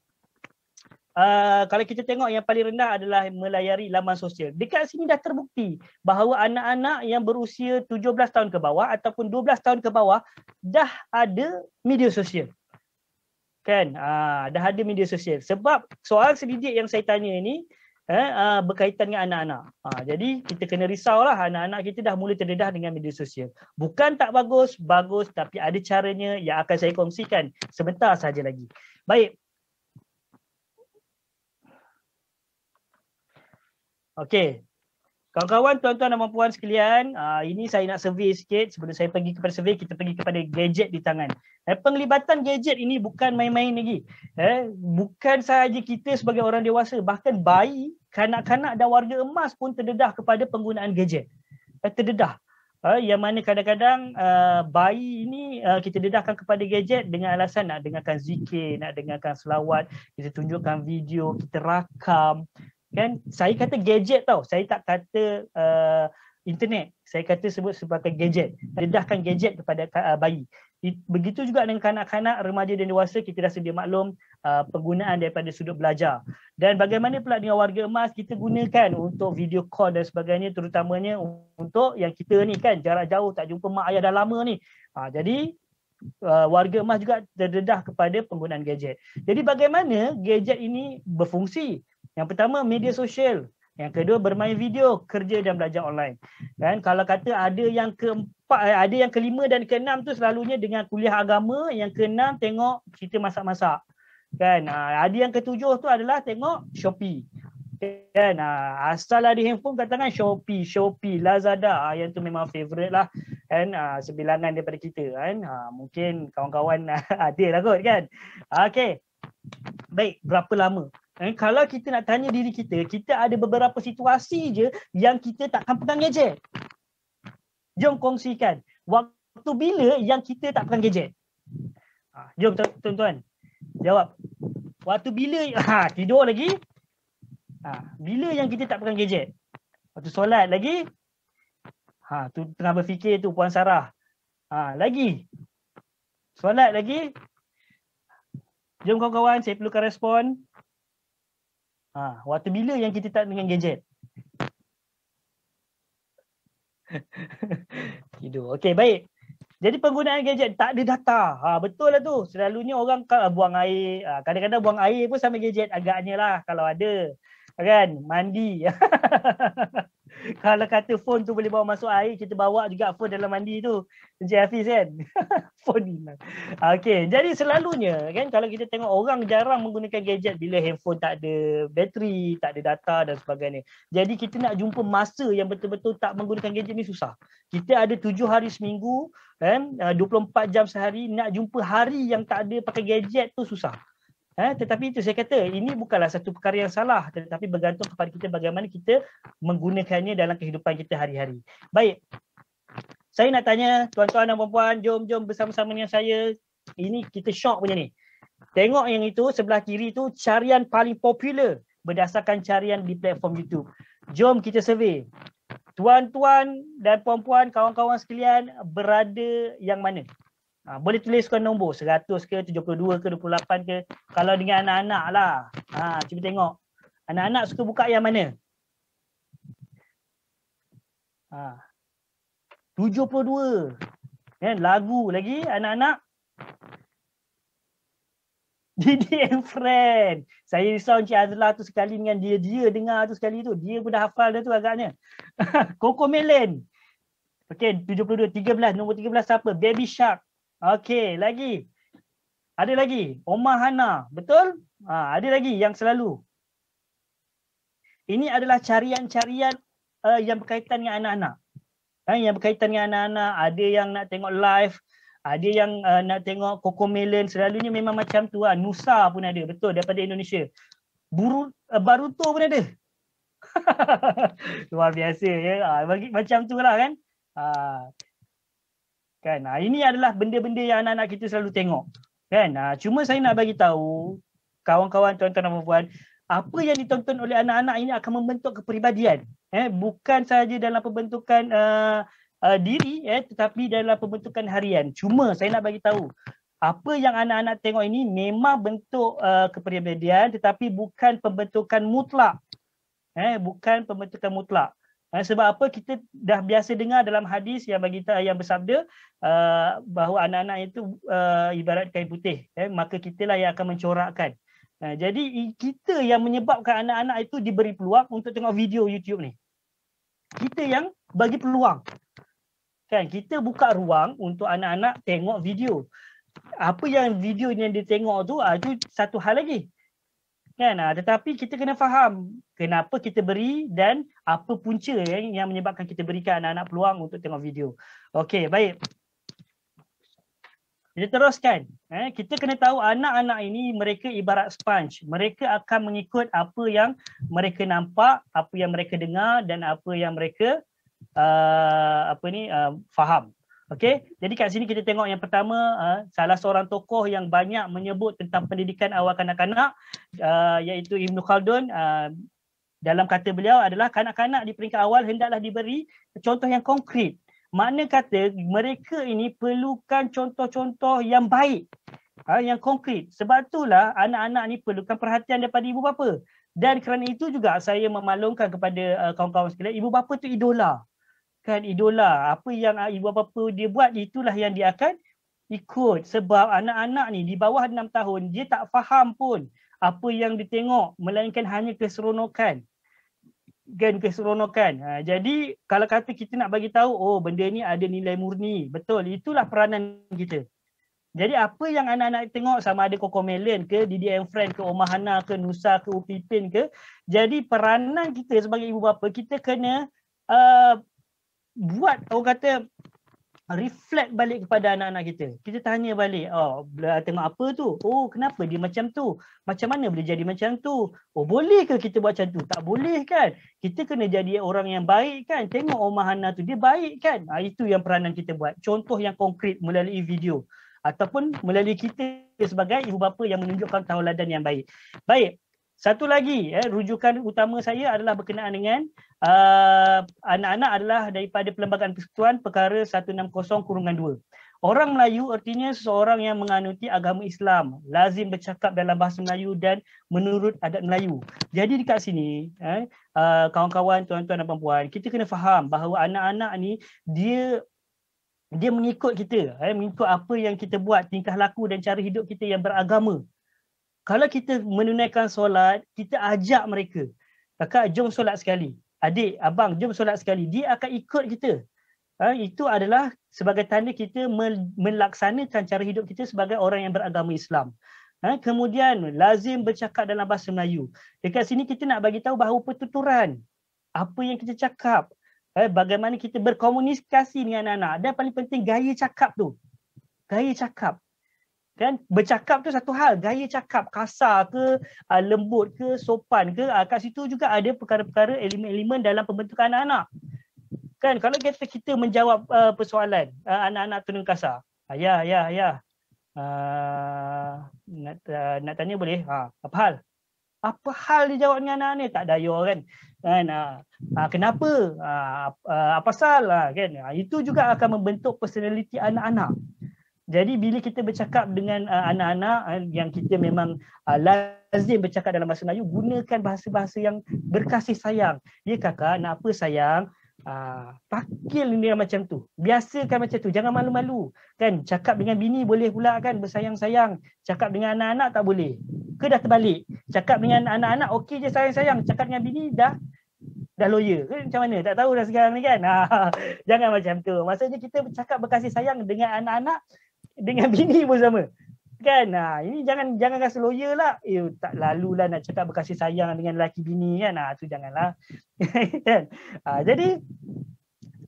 kalau kita tengok yang paling rendah adalah melayari laman sosial. Dekat sini dah terbukti bahawa anak-anak yang berusia 17 tahun ke bawah ataupun 12 tahun ke bawah dah ada media sosial. Kan? Dah ada media sosial. Sebab soal selidik yang saya tanya ini berkaitan dengan anak-anak. Jadi kita kena risaulah, anak-anak kita dah mula terdedah dengan media sosial. Bukan tak bagus, bagus, tapi ada caranya yang akan saya kongsikan sebentar saja lagi. Baik. Okey. Kawan-kawan, tuan-tuan dan puan-puan sekalian, ini saya nak survey sikit. Sebelum saya pergi kepada survey, kita pergi kepada gadget di tangan. Penglibatan gadget ini bukan main-main lagi. Bukan sahaja kita sebagai orang dewasa, bahkan bayi, kanak-kanak dan warga emas pun terdedah kepada penggunaan gadget. Terdedah. Yang mana kadang-kadang bayi ini kita dedahkan kepada gadget dengan alasan nak dengarkan zikir, nak dengarkan selawat, kita tunjukkan video, kita rakam. Kan, saya kata gadget tau, saya tak kata internet, saya kata sebut sebagai gadget. Dedahkan gadget kepada bayi. Begitu juga dengan kanak-kanak, remaja dan dewasa, kita dah sedia maklum penggunaan daripada sudut belajar. Dan bagaimana pula dengan warga emas, kita gunakan untuk video call dan sebagainya, terutamanya untuk yang kita ni kan jarak jauh, tak jumpa mak ayah dah lama ni. Jadi warga emas juga terdedah kepada penggunaan gadget. Jadi bagaimana gadget ini berfungsi? Yang pertama, media sosial. Yang kedua, bermain video, kerja dan belajar online. Kan, kalau kata ada yang keempat, ada yang kelima dan keenam tu selalunya dengan kuliah agama, yang keenam tengok cerita masak-masak. Kan, ada yang ketujuh tu adalah tengok Shopee. Kan, asal ada handphone kat tangan Shopee, Lazada, yang tu memang favorite lah. Kan, sebilangan daripada kita kan. Mungkin kawan-kawan ada lah kot kan. Okey. Baik, berapa lama? Kalau kita nak tanya diri kita, kita ada beberapa situasi je yang kita takkan pegang gadget. Jom kongsikan. Waktu bila yang kita tak pegang gadget? Jom tuan-tuan. Jawab. Waktu bila? Tidur lagi? Bila yang kita tak pegang gadget? Waktu solat lagi? Tu tengah berfikir tu Puan Sarah. Lagi? Solat lagi? Jom kawan-kawan, saya perlukan respon. Waktu bila yang kita tak dengan gadget? Tidur. Okey, baik. Jadi penggunaan gadget tak ada data. Betul lah tu. Selalunya orang buang air. Kadang-kadang buang air pun sama gadget agaknya lah kalau ada. Kan? Mandi. Kalau kata phone tu boleh bawa masuk air, kita bawa juga phone dalam mandi tu. Encik Hafiz kan? Phone hilang. Okey, jadi selalunya kan kalau kita tengok orang jarang menggunakan gadget bila handphone tak ada bateri, tak ada data dan sebagainya. Jadi kita nak jumpa masa yang betul-betul tak menggunakan gadget ni susah. Kita ada 7 hari seminggu kan, 24 jam sehari, nak jumpa hari yang tak ada pakai gadget tu susah. Tetapi itu saya kata ini bukanlah satu perkara yang salah, tetapi bergantung kepada kita bagaimana kita menggunakannya dalam kehidupan kita hari-hari. Baik, saya nak tanya tuan-tuan dan puan-puan, jom bersama-sama dengan saya. Ini kita syok punya ni. Tengok yang itu sebelah kiri tu carian paling popular berdasarkan carian di platform YouTube. Jom kita survey. Tuan-tuan dan puan-puan, kawan-kawan sekalian, berada yang mana? Boleh tuliskan nombor 100 ke, 72 ke, 28 ke. Kalau dengan anak-anak lah. Cuba tengok. Anak-anak suka buka yang mana? 72. Kan, lagu lagi anak-anak. Didi and Friend. Saya risau Encik Azlah tu sekali dengan dia dengar tu sekali tu. Dia pun dah hafal dah tu agaknya. Cocomelon. Okey, 72, 13. Nombor 13 siapa? Baby Shark. Okey, lagi. Ada lagi. Omar Hana. Betul? Ada lagi yang selalu. Ini adalah carian-carian yang berkaitan dengan anak-anak. Yang berkaitan dengan anak-anak. Ada yang nak tengok live. Ada yang nak tengok Cocomelon. Selalunya memang macam tu. Nusa pun ada. Betul, daripada Indonesia. Baruto pun ada. Luar biasa ya. Macam tu lah kan. Kan, ini adalah benda-benda yang anak-anak kita selalu tengok. Kan, cuma saya nak bagi tahu kawan-kawan, tuan-tuan dan puan, apa yang ditonton oleh anak-anak ini akan membentuk kepribadian. Bukan sahaja dalam pembentukan diri, tetapi dalam pembentukan harian. Cuma saya nak bagi tahu, apa yang anak-anak tengok ini memang bentuk kepribadian, tetapi bukan pembentukan mutlak. Bukan pembentukan mutlak. Sebab apa, kita dah biasa dengar dalam hadis yang yang bersabda bahawa anak-anak itu ibarat kain putih, maka kitalah yang akan mencorakkan. Jadi kita yang menyebabkan anak-anak itu diberi peluang untuk tengok video YouTube ni. Kita yang bagi peluang. Kan, kita buka ruang untuk anak-anak tengok video. Apa yang video yang dia tengok tu, itu satu hal lagi. Kan, tetapi kita kena faham kenapa kita beri dan apa punca yang menyebabkan kita berikan anak-anak peluang untuk tengok video. Okey, baik. Kita teruskan. Kita kena tahu anak-anak ini mereka ibarat sponge. Mereka akan mengikut apa yang mereka nampak, apa yang mereka dengar dan apa yang mereka faham. Okey, jadi kat sini kita tengok yang pertama, salah seorang tokoh yang banyak menyebut tentang pendidikan awal kanak-kanak, iaitu Ibn Khaldun. Dalam kata beliau adalah kanak-kanak di peringkat awal hendaklah diberi contoh yang konkret. Makna kata mereka ini perlukan contoh-contoh yang baik, yang konkret. Sebab itulah anak-anak ni perlukan perhatian daripada ibu bapa. Dan kerana itu juga saya memaklumkan kepada kawan-kawan sekalian, ibu bapa tu idola. Kan, idola. Apa yang ibu bapa dia buat, itulah yang dia akan ikut. Sebab anak-anak ni di bawah 6 tahun, dia tak faham pun apa yang dia tengok, melainkan hanya keseronokan. Kan, keseronokan. Jadi kalau kata kita nak bagi tahu, oh benda ni ada nilai murni, betul, itulah peranan kita. Jadi apa yang anak-anak tengok, sama ada Cocomelon ke, Didi and Friend ke, Omah Hana ke, Nusa ke, Upipin ke, jadi peranan kita sebagai ibu bapa, kita kena buat, orang kata, reflect balik kepada anak-anak kita. Kita tanya balik, oh tengok apa tu? Oh kenapa dia macam tu? Macam mana boleh jadi macam tu? Oh boleh ke kita buat macam tu? Tak boleh kan? Kita kena jadi orang yang baik kan? Tengok Omah Hana tu, dia baik kan? Itu yang peranan kita buat. Contoh yang konkret melalui video. Ataupun melalui kita sebagai ibu bapa yang menunjukkan tauladan yang baik. Baik. Satu lagi, rujukan utama saya adalah berkenaan dengan anak-anak adalah daripada Perlembagaan Persekutuan Perkara 160/2. Orang Melayu artinya seseorang yang menganuti agama Islam, lazim bercakap dalam bahasa Melayu dan menurut adat Melayu. Jadi dekat sini, kawan-kawan, tuan-tuan dan puan-puan, kita kena faham bahawa anak-anak ni dia mengikut kita, mengikut apa yang kita buat, tingkah laku dan cara hidup kita yang beragama. Kalau kita menunaikan solat, kita ajak mereka. Kakak, jom solat sekali. Adik, abang, jom solat sekali. Dia akan ikut kita. Itu adalah sebagai tanda kita melaksanakan cara hidup kita sebagai orang yang beragama Islam. Kemudian, lazim bercakap dalam bahasa Melayu. Dekat sini kita nak bagi tahu bahawa pertuturan, apa yang kita cakap, bagaimana kita berkomunikasi dengan anak-anak. Dan paling penting, gaya cakap tu. Gaya cakap. Kan, bercakap tu satu hal, gaya cakap kasar ke, lembut ke, sopan ke, kat situ juga ada perkara-perkara, elemen-elemen dalam pembentukan anak-anak. Kan, kalau kita menjawab persoalan anak-anak tunang kasar, ya, nak tanya boleh? Apa hal? Apa hal dia jawab dengan anak ni? Tak daya kan? Kenapa? Apa pasal? Kan? Itu juga akan membentuk personality anak-anak. Jadi bila kita bercakap dengan anak-anak yang kita memang lazim bercakap dalam bahasa Melayu, gunakan bahasa-bahasa yang berkasih sayang. Ya kakak, nak apa sayang? Pakil dia macam tu. Biasakan macam tu, jangan malu-malu. Kan, cakap dengan bini boleh pula kan, bersayang-sayang. Cakap dengan anak-anak tak boleh. Ke dah terbalik? Cakap dengan anak-anak okey je sayang-sayang, cakap dengan bini dah lawyer ke macam mana? Tak tahu dah sekarang ni kan. Jangan macam tu. Maksudnya kita bercakap berkasih sayang dengan anak-anak, dengan bini pun sama. Kan? Ini jangan rasa lawyer lah. Tak lalulah nak cakap berkasih sayang dengan lelaki bini kan. Tu janganlah. Kan? Jadi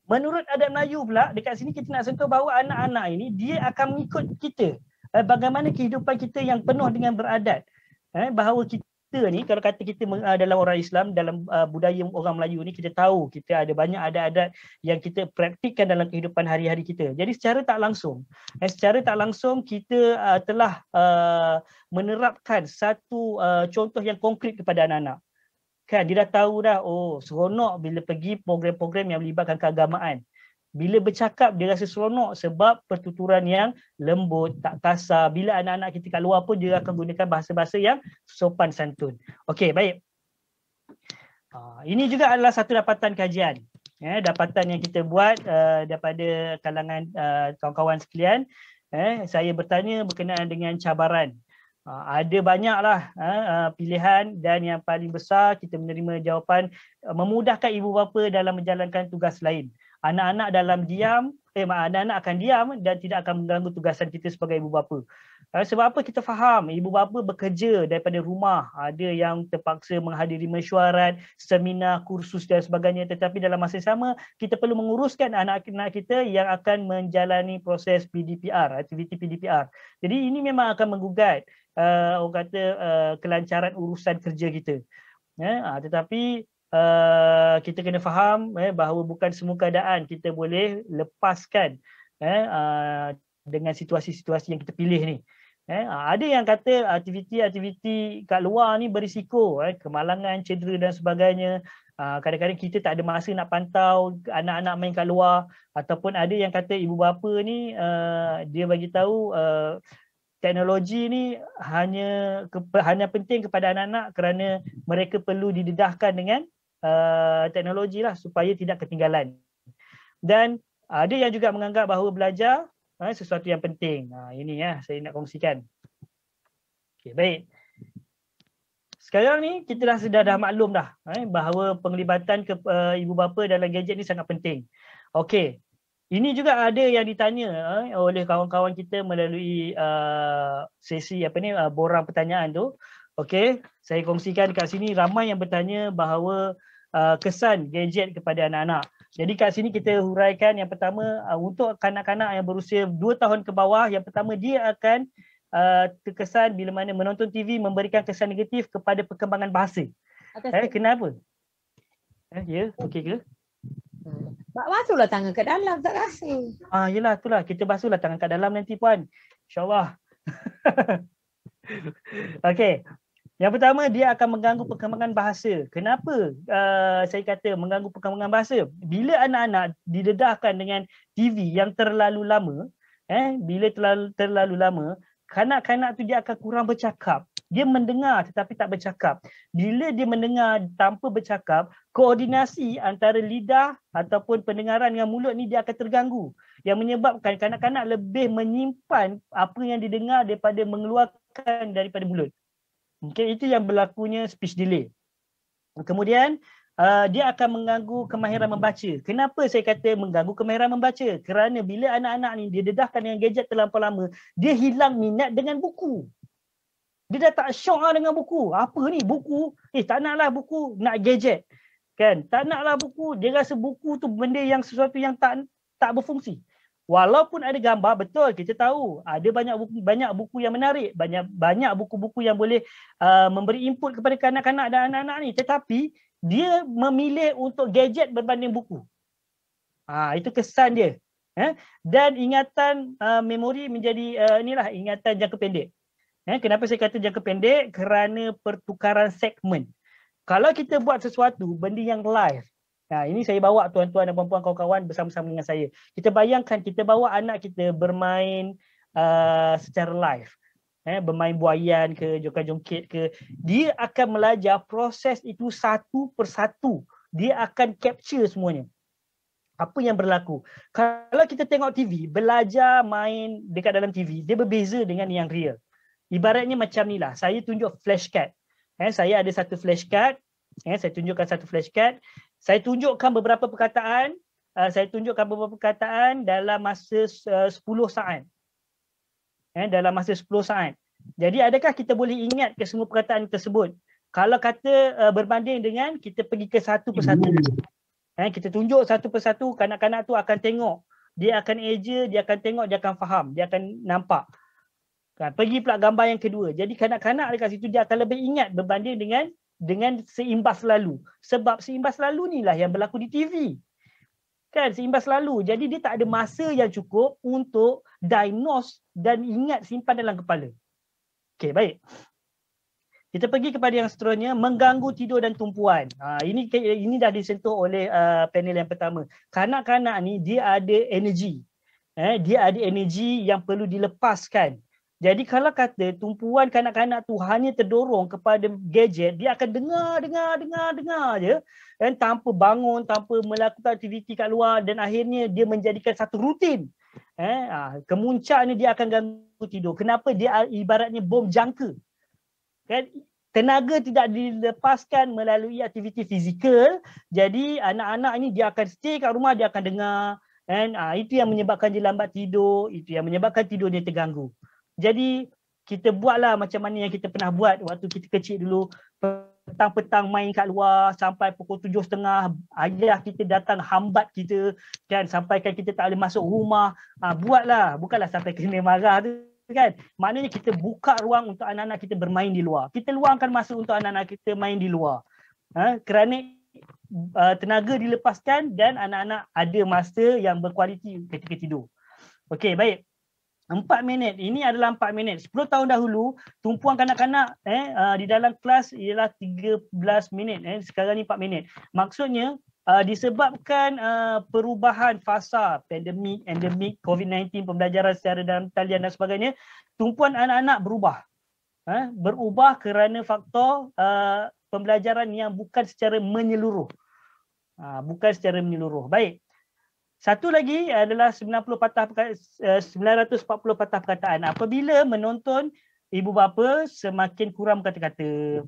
menurut adat Melayu pula, dekat sini kita nak sentuh bahawa anak-anak ini dia akan mengikut kita. Bagaimana kehidupan kita yang penuh dengan beradat. Bahawa kita kita ni, kalau kata kita dalam orang Islam, dalam budaya orang Melayu ni, kita tahu kita ada banyak adat-adat yang kita praktikkan dalam kehidupan hari-hari kita. Jadi secara tak langsung kita telah menerapkan satu contoh yang konkret kepada anak-anak. Kan dia dah tahu dah, oh seronok bila pergi program-program yang melibatkan keagamaan. Bila bercakap dia rasa seronok sebab pertuturan yang lembut, tak kasar. Bila anak-anak kita kat luar pun dia akan gunakan bahasa-bahasa yang sopan santun. Okey, baik. Ini juga adalah satu dapatan kajian. Dapatan yang kita buat daripada kalangan kawan-kawan sekalian. Saya bertanya berkenaan dengan cabaran. Ada banyaklah pilihan dan yang paling besar kita menerima jawapan memudahkan ibu bapa dalam menjalankan tugas lain. Anak-anak anak-anak akan diam dan tidak akan mengganggu tugasan kita sebagai ibu bapa. Sebab apa kita faham ibu bapa bekerja daripada rumah, ada yang terpaksa menghadiri mesyuarat, seminar, kursus dan sebagainya, tetapi dalam masa yang sama kita perlu menguruskan anak-anak kita yang akan menjalani proses PDPR, aktiviti PDPR. Jadi ini memang akan menggugat orang kata kelancaran urusan kerja kita. Tetapi kita kena faham bahawa bukan semua keadaan kita boleh lepaskan dengan situasi-situasi yang kita pilih ni. Ada yang kata aktiviti-aktiviti kat luar ni berisiko, kemalangan, cedera dan sebagainya. Kadang-kadang kita tak ada masa nak pantau anak-anak main kat luar, ataupun ada yang kata ibu bapa ni dia bagi tahu teknologi ni hanya penting kepada anak-anak kerana mereka perlu didedahkan dengan teknologi lah supaya tidak ketinggalan. Dan ada yang juga menganggap bahawa belajar sesuatu yang penting. Ini saya nak kongsikan. Okey, baik. Sekarang ni kita dah maklum dah bahawa penglibatan ibu bapa dalam gadget ni sangat penting. Okey. Ini juga ada yang ditanya oleh kawan-kawan kita melalui sesi borang pertanyaan tu. Okey, saya kongsikan kat sini ramai yang bertanya bahawa kesan gadget kepada anak-anak. Jadi kat sini kita huraikan yang pertama untuk kanak-kanak yang berusia 2 tahun ke bawah, yang pertama dia akan terkesan bila mana menonton TV memberikan kesan negatif kepada perkembangan bahasa. Kenapa? Ya, okey ke? Basuhlah tangan kat dalam, tak rasa. Yelah, itulah. Kita basuhlah tangan kat dalam nanti puan. InsyaAllah. Okey. Yang pertama, dia akan mengganggu perkembangan bahasa. Kenapa saya kata mengganggu perkembangan bahasa? Bila anak-anak didedahkan dengan TV yang terlalu lama, terlalu lama, kanak-kanak tu dia akan kurang bercakap. Dia mendengar tetapi tak bercakap. Bila dia mendengar tanpa bercakap, koordinasi antara lidah ataupun pendengaran dengan mulut ni dia akan terganggu. Yang menyebabkan kanak-kanak lebih menyimpan apa yang didengar daripada mengeluarkan daripada mulut. Okay, itu yang berlakunya speech delay. Kemudian dia akan mengganggu kemahiran membaca. Kenapa saya kata mengganggu kemahiran membaca? Kerana bila anak-anak ni dia dedahkan dengan gadget terlampau lama, dia hilang minat dengan buku. Dia dah tak syok dengan buku. Apa ni buku? Tak naklah buku, nak gadget. Kan? Tak naklah buku, dia rasa buku tu benda yang sesuatu yang tak berfungsi. Walaupun ada gambar, betul kita tahu ada banyak buku yang menarik, banyak buku-buku yang boleh memberi input kepada kanak-kanak dan anak-anak ni, tetapi dia memilih untuk gadget berbanding buku. Itu kesan dia. Dan ingatan memori menjadi ingatan jangka pendek. Kenapa saya kata jangka pendek? Kerana pertukaran segmen. Kalau kita buat sesuatu benda yang live, ini saya bawa tuan-tuan dan puan-puan kawan-kawan bersama-sama dengan saya. Kita bayangkan kita bawa anak kita bermain secara live. Bermain buaian ke, joget-joget ke. Dia akan belajar proses itu satu persatu. Dia akan capture semuanya. Apa yang berlaku. Kalau kita tengok TV, belajar main dekat dalam TV, dia berbeza dengan yang real. Ibaratnya macam ni lah. Saya tunjuk flashcard. Saya ada satu flashcard. Saya tunjukkan satu flashcard. Saya tunjukkan beberapa perkataan. Dalam masa 10 saat. Dalam masa 10 saat. Jadi adakah kita boleh ingat ke semua perkataan tersebut? Kalau kata berbanding dengan kita pergi ke satu persatu. Kita tunjuk satu persatu, kanak-kanak tu akan tengok. Dia akan eja, dia akan tengok, dia akan faham, dia akan nampak. Pergi pula gambar yang kedua. Jadi kanak-kanak dekat situ dia akan lebih ingat berbanding dengan seimbas lalu. Sebab seimbas lalu ni lah yang berlaku di TV. Kan, seimbas lalu. Jadi dia tak ada masa yang cukup untuk diagnose dan ingat simpan dalam kepala. Okey, baik. Kita pergi kepada yang seterusnya, mengganggu tidur dan tumpuan. Ini dah disentuh oleh panel yang pertama. Kanak-kanak ni dia ada energi. Dia ada energi yang perlu dilepaskan. Jadi kalau kata tumpuan kanak-kanak tu hanya terdorong kepada gadget, dia akan dengar je, dan tanpa bangun, tanpa melakukan aktiviti kat luar, dan akhirnya dia menjadikan satu rutin. Kemuncaknya dia akan ganggu tidur. Kenapa? Dia ibaratnya bom jangka. Kan? Tenaga tidak dilepaskan melalui aktiviti fizikal, jadi anak-anak ini dia akan stay kat rumah, dia akan dengar, dan itu yang menyebabkan dia lambat tidur, itu yang menyebabkan tidurnya terganggu. Jadi kita buatlah macam mana yang kita pernah buat waktu kita kecil dulu, petang-petang main kat luar sampai pukul 7.30, ayah kita datang hambat kita kan, sampaikan kita tak boleh masuk rumah. Buatlah, bukanlah sampai kena marah tu kan. Maknanya kita buka ruang untuk anak-anak kita bermain di luar. Kita luangkan masa untuk anak-anak kita main di luar. Kerana tenaga dilepaskan dan anak-anak ada masa yang berkualiti ketika tidur. Okey, baik. 4 minit. Ini adalah 4 minit. 10 tahun dahulu, tumpuan kanak-kanak di dalam kelas ialah 13 minit. Sekarang ni 4 minit. Maksudnya, disebabkan perubahan fasa pandemik, endemik, COVID-19, pembelajaran secara dalam talian dan sebagainya, tumpuan anak-anak berubah. Berubah kerana faktor pembelajaran yang bukan secara menyeluruh. Bukan secara menyeluruh. Baik. Satu lagi adalah 940 patah perkataan. Apabila menonton ibu bapa semakin kurang kata-kata.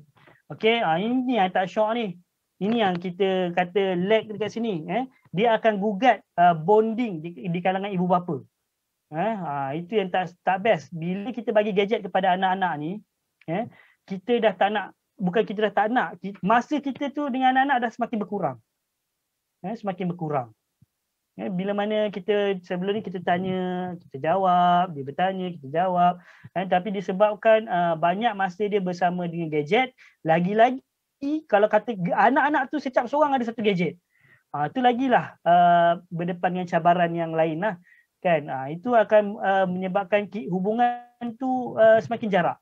Okey, ini yang tak syok ni. Ini yang kita kata lag dekat sini. Dia akan gugat bonding di kalangan ibu bapa. Itu yang tak best. Bila kita bagi gadget kepada anak-anak ni, kita dah tak nak, bukan kita dah tak nak, masa kita tu dengan anak-anak dah semakin berkurang. Semakin berkurang. Bila mana kita sebelum ni kita tanya, kita jawab, dia bertanya, kita jawab. Tapi disebabkan banyak masa dia bersama dengan gadget, lagi-lagi kalau kata anak-anak tu setiap seorang ada satu gadget. Itu lagilah berdepan dengan cabaran yang lain lah. Kan? Itu akan menyebabkan hubungan tu semakin jarak.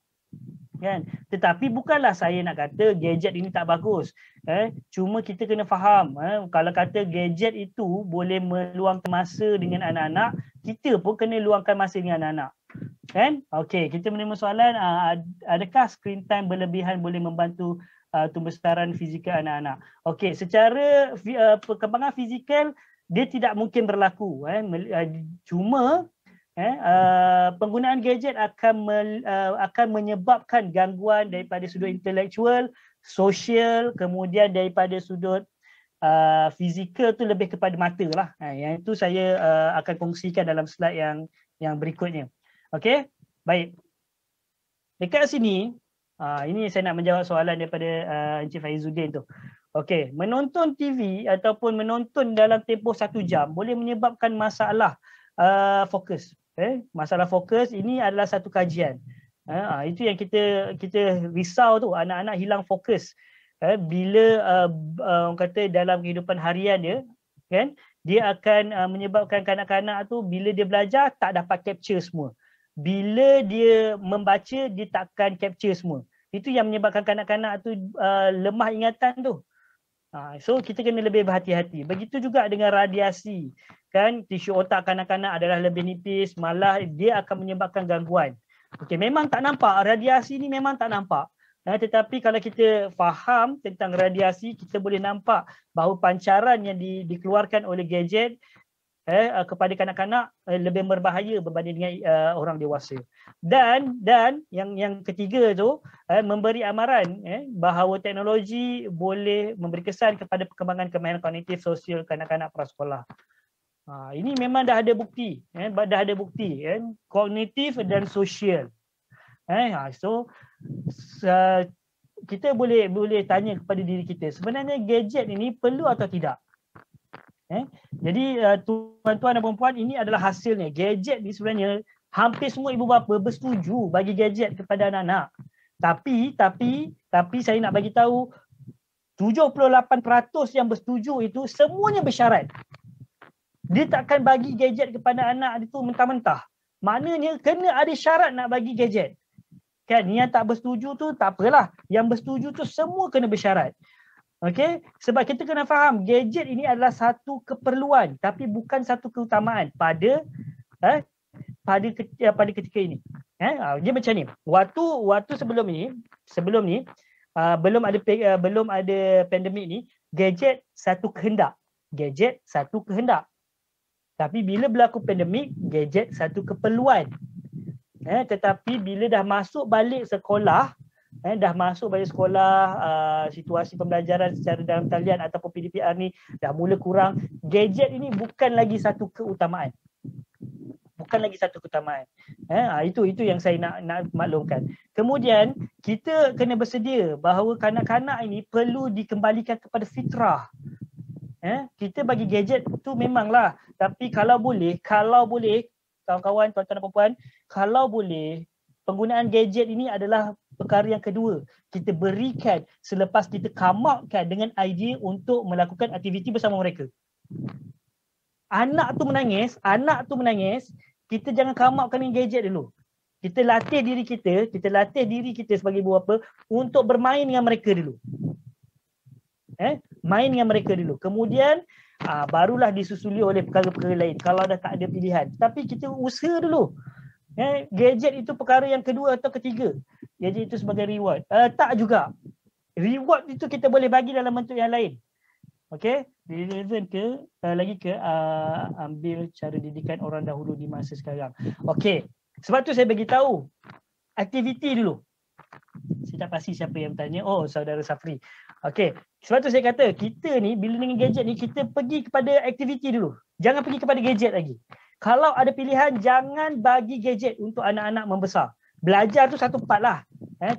Kan? Tetapi bukanlah saya nak kata gadget ini tak bagus. Cuma kita kena faham, kalau kata gadget itu boleh meluangkan masa dengan anak-anak, kita pun kena luangkan masa dengan anak-anak. Kan? Okey, kita menerima soalan, adakah screen time berlebihan boleh membantu tumbuh-setaran fizikal anak-anak? Okey, secara perkembangan fizikal dia tidak mungkin berlaku. Cuma penggunaan gadget akan menyebabkan gangguan daripada sudut intelektual, sosial, kemudian daripada sudut fizikal tu lebih kepada mata lah. Yang itu saya akan kongsikan dalam slide yang berikutnya. Okey, baik. Dekat sini, ini saya nak menjawab soalan daripada Encik Faizuddin tu. Okey, menonton TV ataupun menonton dalam tempoh 1 jam boleh menyebabkan masalah fokus. Masalah fokus ini adalah satu kajian. Itu yang kita risau tu, anak-anak hilang fokus. Bila orang kata dalam kehidupan harian dia, kan, dia akan menyebabkan kanak-kanak tu bila dia belajar tak dapat capture semua. Bila dia membaca dia takkan capture semua. Itu yang menyebabkan kanak-kanak tu lemah ingatan tu. So kita kena lebih berhati-hati. Begitu juga dengan radiasi. Kan, tisu otak kanak-kanak adalah lebih nipis, malah dia akan menyebabkan gangguan. Okey, memang tak nampak, radiasi ni memang tak nampak. Tetapi kalau kita faham tentang radiasi, kita boleh nampak bahawa pancaran yang dikeluarkan oleh gadget kepada kanak-kanak lebih berbahaya berbanding dengan orang dewasa. Dan yang ketiga tu memberi amaran bahawa teknologi boleh memberi kesan kepada perkembangan kemahiran kognitif sosial kanak-kanak prasekolah. Ini memang dah ada bukti, dah ada bukti kognitif dan sosial. So kita boleh tanya kepada diri kita, sebenarnya gadget ini perlu atau tidak? Jadi tuan-tuan dan puan-puan, ini adalah hasilnya. Gadget ni sebenarnya hampir semua ibu bapa bersetuju bagi gadget kepada anak-anak. Tapi saya nak bagi tahu 78% yang bersetuju itu semuanya bersyarat. Dia takkan bagi gadget kepada anak itu mentah-mentah. Maknanya kena ada syarat nak bagi gadget. Kan, yang tak bersetuju tu tak apalah. Yang bersetuju tu semua kena bersyarat. Okey, sebab kita kena faham gadget ini adalah satu keperluan tapi bukan satu keutamaan pada ketika ini. Dia macam ni. Waktu sebelum ni belum ada pandemik ni, gadget satu kehendak. Gadget satu kehendak. Tapi bila berlaku pandemik, gadget satu keperluan. Tetapi bila dah masuk balik sekolah, situasi pembelajaran secara dalam talian ataupun PDPR ni dah mula kurang, gadget ini bukan lagi satu keutamaan. Itu yang saya nak maklumkan. Kemudian kita kena bersedia bahawa kanak-kanak ini perlu dikembalikan kepada fitrah. Kita bagi gadget tu memanglah, tapi kalau boleh kawan-kawan, tuan-tuan dan puan-puan, kalau boleh penggunaan gadget ini adalah perkara yang kedua. Kita berikan selepas kita come outkan dengan idea untuk melakukan aktiviti bersama mereka. Anak tu menangis, kita jangan come outkan dengan gadget dulu. Kita latih diri kita sebagai ibu bapa untuk bermain dengan mereka dulu. Main dengan mereka dulu. Kemudian barulah disusuli oleh perkara-perkara lain kalau dah tak ada pilihan. Tapi kita usaha dulu. Gadget itu perkara yang kedua atau ketiga. Gadget itu sebagai reward. Tak juga. Reward itu kita boleh bagi dalam bentuk yang lain. Okey, relevan ke ambil cara didikan orang dahulu di masa sekarang. Okey, sebab tu saya bagi tahu aktiviti dulu. Saya tak pasti siapa yang bertanya. Oh, saudara Safri. Okey, sebab tu saya kata kita ni bila dengan gadget ni kita pergi kepada aktiviti dulu. Jangan pergi kepada gadget lagi. Kalau ada pilihan, jangan bagi gadget untuk anak-anak membesar. Belajar tu satu part lah.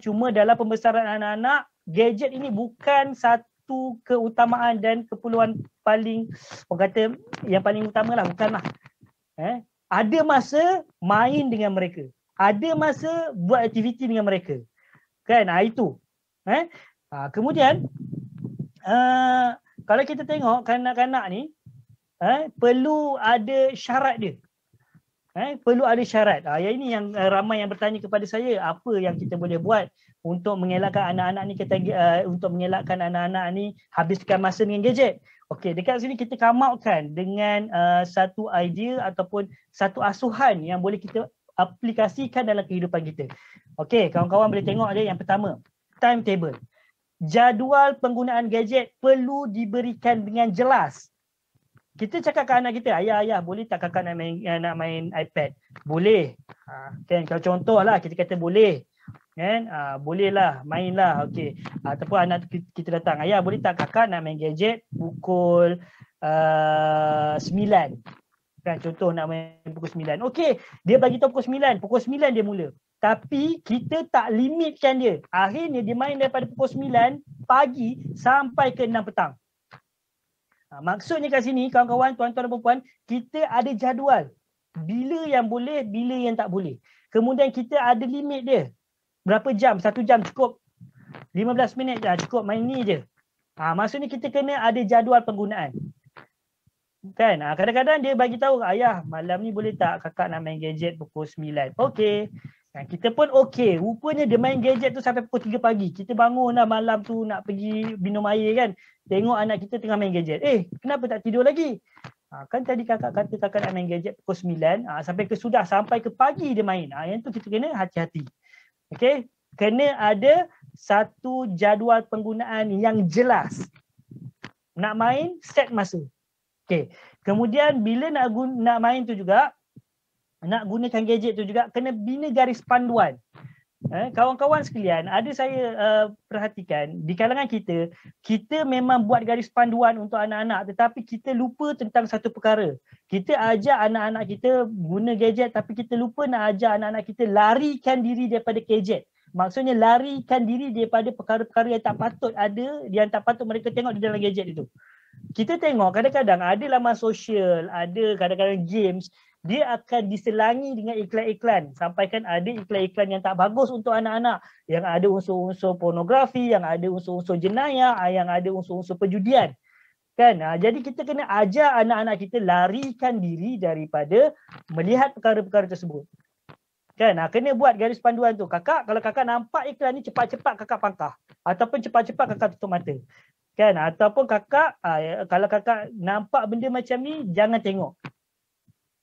Cuma dalam pembesaran anak-anak, gadget ini bukan satu keutamaan dan keperluan paling, orang kata yang paling utama lah, bukanlah. Ada masa main dengan mereka. Ada masa buat aktiviti dengan mereka. Kan, itu. Kemudian, kalau kita tengok kanak-kanak ni, perlu ada syarat dia. Perlu ada syarat. Yang ini yang ramai yang bertanya kepada saya, apa yang kita boleh buat untuk mengelakkan anak-anak ni habiskan masa dengan gadget. Okey, dekat sini kita come outkan dengan satu idea ataupun satu asuhan yang boleh kita aplikasikan dalam kehidupan kita. Okey, kawan-kawan boleh tengok dia yang pertama, timetable. Jadual penggunaan gadget perlu diberikan dengan jelas. Kita cakap ke anak kita, ayah, boleh tak kakak nak main iPad? Boleh. Kan, kalau contohlah kita kata boleh. Kan? Bolehlah, mainlah. Okey. Ataupun anak kita datang, ayah boleh tak kakak nak main gadget pukul 9? Kan, contoh nak main pukul 9. Okey, dia bagi tahu pukul 9 dia mula. Tapi kita tak limitkan dia. Akhirnya dia main daripada pukul 9 pagi sampai ke 6 petang. Maksudnya kat sini kawan-kawan, tuan-tuan dan puan-puan, kita ada jadual. Bila yang boleh, bila yang tak boleh. Kemudian kita ada limit dia. Berapa jam? 1 jam cukup. 15 minit dah cukup main ni je. Maksudnya kita kena ada jadual penggunaan. Kan? Kadang-kadang dia bagi tahu, ayah malam ni boleh tak kakak nak main gadget pukul 9? Okey. Kita pun okey. Rupanya dia main gadget tu sampai pukul 3 pagi. Kita bangun lah malam tu nak pergi minum air kan. Tengok anak kita tengah main gadget. Kenapa tak tidur lagi? Kan tadi kakak kata kakak nak main gadget pukul 9. Sampai ke pagi dia main. Yang tu kita kena hati-hati. Okey. Kena ada satu jadual penggunaan yang jelas. Nak main, set masa. Okey. Kemudian bila nak main tu juga, nak gunakan gadget tu juga, kena bina garis panduan. Kawan-kawan sekalian, ada saya perhatikan di kalangan kita memang buat garis panduan untuk anak-anak, tetapi kita lupa tentang satu perkara. Kita ajar anak-anak kita guna gadget, tapi kita lupa nak ajar anak-anak kita larikan diri daripada gadget. Maksudnya larikan diri daripada perkara-perkara yang tak patut ada, yang tak patut mereka tengok di dalam gadget itu. Kita tengok kadang-kadang ada laman sosial, ada kadang-kadang games. dia akan diselangi dengan iklan-iklan. Sampaikan ada iklan-iklan yang tak bagus untuk anak-anak, yang ada unsur-unsur pornografi, yang ada unsur-unsur jenayah, yang ada unsur-unsur perjudian. Kan? Jadi kita kena ajar anak-anak kita larikan diri daripada melihat perkara-perkara tersebut. Kan? Kena buat garis panduan tu. Kakak, kalau kakak nampak iklan ni, cepat-cepat kakak pangkah. Ataupun cepat-cepat kakak tutup mata. Kan? Ataupun kakak, kalau kakak nampak benda macam ni, jangan tengok.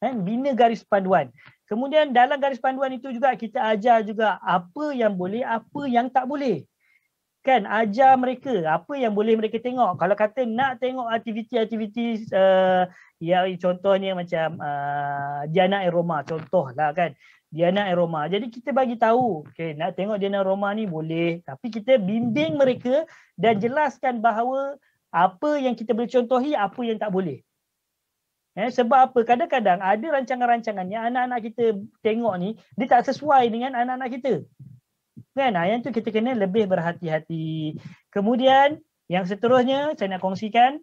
Bina garis panduan. Kemudian dalam garis panduan itu juga kita ajar juga apa yang boleh, apa yang tak boleh. Kan, ajar mereka apa yang boleh mereka tengok. Kalau kata nak tengok aktiviti-aktiviti ya contohnya macam Diana Aroma, contohlah kan. Diana Aroma. Jadi kita bagi tahu, okay, nak tengok Diana Aroma ni boleh, tapi kita bimbing mereka dan jelaskan bahawa apa yang kita boleh contohi, apa yang tak boleh. Sebab apa? Kadang-kadang ada rancangan-rancangan yang anak-anak kita tengok ni, dia tak sesuai dengan anak-anak kita. Kan? Yang tu kita kena lebih berhati-hati. Kemudian yang seterusnya saya nak kongsikan.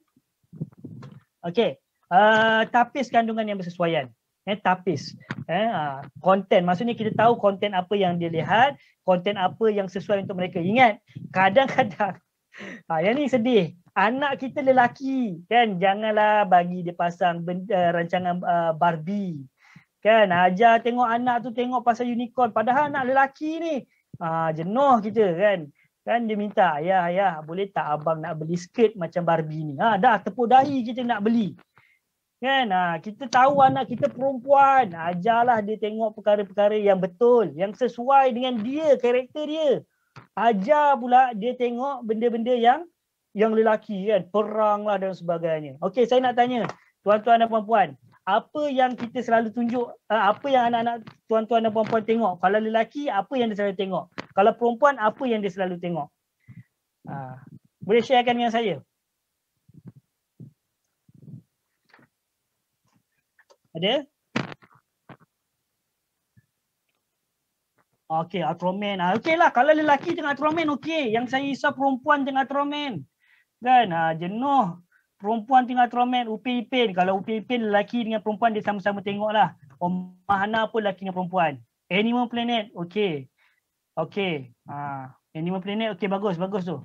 Okey. Tapis kandungan yang bersesuaian. Tapis. Konten. Maksudnya kita tahu konten apa yang dia lihat, konten apa yang sesuai untuk mereka. Ingat, kadang-kadang yang ni sedih. Anak kita lelaki kan, janganlah bagi dia pasang rancangan Barbie. Kan, ajar tengok anak tu tengok pasal unicorn, padahal anak lelaki ni. Jenuh kita kan. Kan dia minta, ayah boleh tak abang nak beli skirt macam Barbie ni. Dah tepuk dahi kita nak beli. Kan, kita tahu anak kita perempuan, ajarlah dia tengok perkara-perkara yang betul, yang sesuai dengan dia, karakter dia. Ajar pula dia tengok benda-benda yang lelaki kan, perang lah dan sebagainya. Okey, saya nak tanya tuan-tuan dan puan-puan, apa yang kita selalu tunjuk, apa yang anak-anak tuan-tuan dan puan-puan tengok? Kalau lelaki, apa yang dia selalu tengok? Kalau perempuan, apa yang dia selalu tengok? Boleh sharekan dengan saya? Ada? Okey, Ultraman. Okey lah, kalau lelaki tengok Ultraman okey. Yang saya risau perempuan tengok Ultraman. Kan, jenuh. Perempuan tengok Ultraman, Upin Ipin. Kalau Upin Ipin lelaki dengan perempuan dia sama-sama tengok lah. Omah Hana pun lelaki dengan perempuan. Animal Planet, okey. Okey. Animal Planet, okey, bagus tu.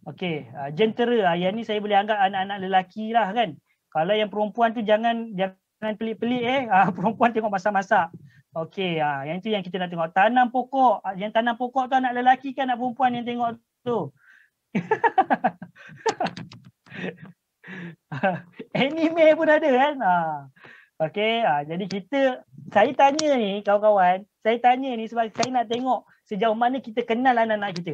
Okey, Jentera. Yang ni saya boleh anggap anak-anak lelaki lah kan. Kalau yang perempuan tu jangan pelik-pelik perempuan tengok masak-masak. Okey, yang itu yang kita nak tengok. Tanam pokok. Yang tanam pokok tu anak lelaki kan anak perempuan yang tengok tu. Anime pun ada kan. Okey, jadi saya tanya ni kawan-kawan, saya tanya ni sebab saya nak tengok sejauh mana kita kenal anak-anak kita.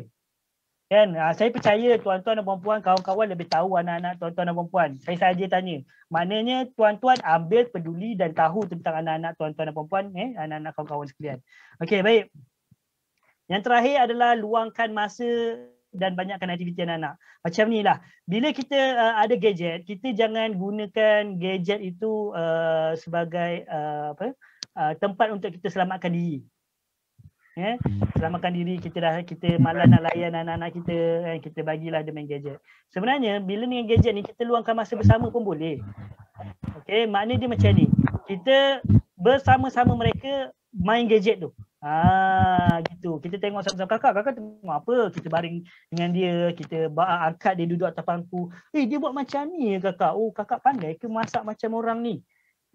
Kan, saya percaya tuan-tuan dan puan-puan, kawan-kawan lebih tahu anak-anak tuan-tuan dan puan-puan. Saya saja tanya. Maknanya tuan-tuan ambil peduli dan tahu tentang anak-anak tuan-tuan dan puan-puan, anak-anak kawan-kawan sekalian. Okey, baik. Yang terakhir adalah luangkan masa dan banyakkan aktiviti anak-anak. Macam ni lah. Bila kita ada gadget, kita jangan gunakan gadget itu sebagai tempat untuk kita selamatkan diri. Selamatkan diri, kita malas nak layan anak-anak kita, kita bagilah dia main gadget. Sebenarnya bila dengan gadget ni kita luangkan masa bersama pun boleh. Okey, maknanya dia macam ni. Kita bersama-sama mereka main gadget tu. Gitu. Kita tengok sama-sama, kakak tengok apa? Kita baring dengan dia, kita angkat dia duduk atas pangku. Dia buat macam ni kakak. Oh, kakak pandai ke masak macam orang ni?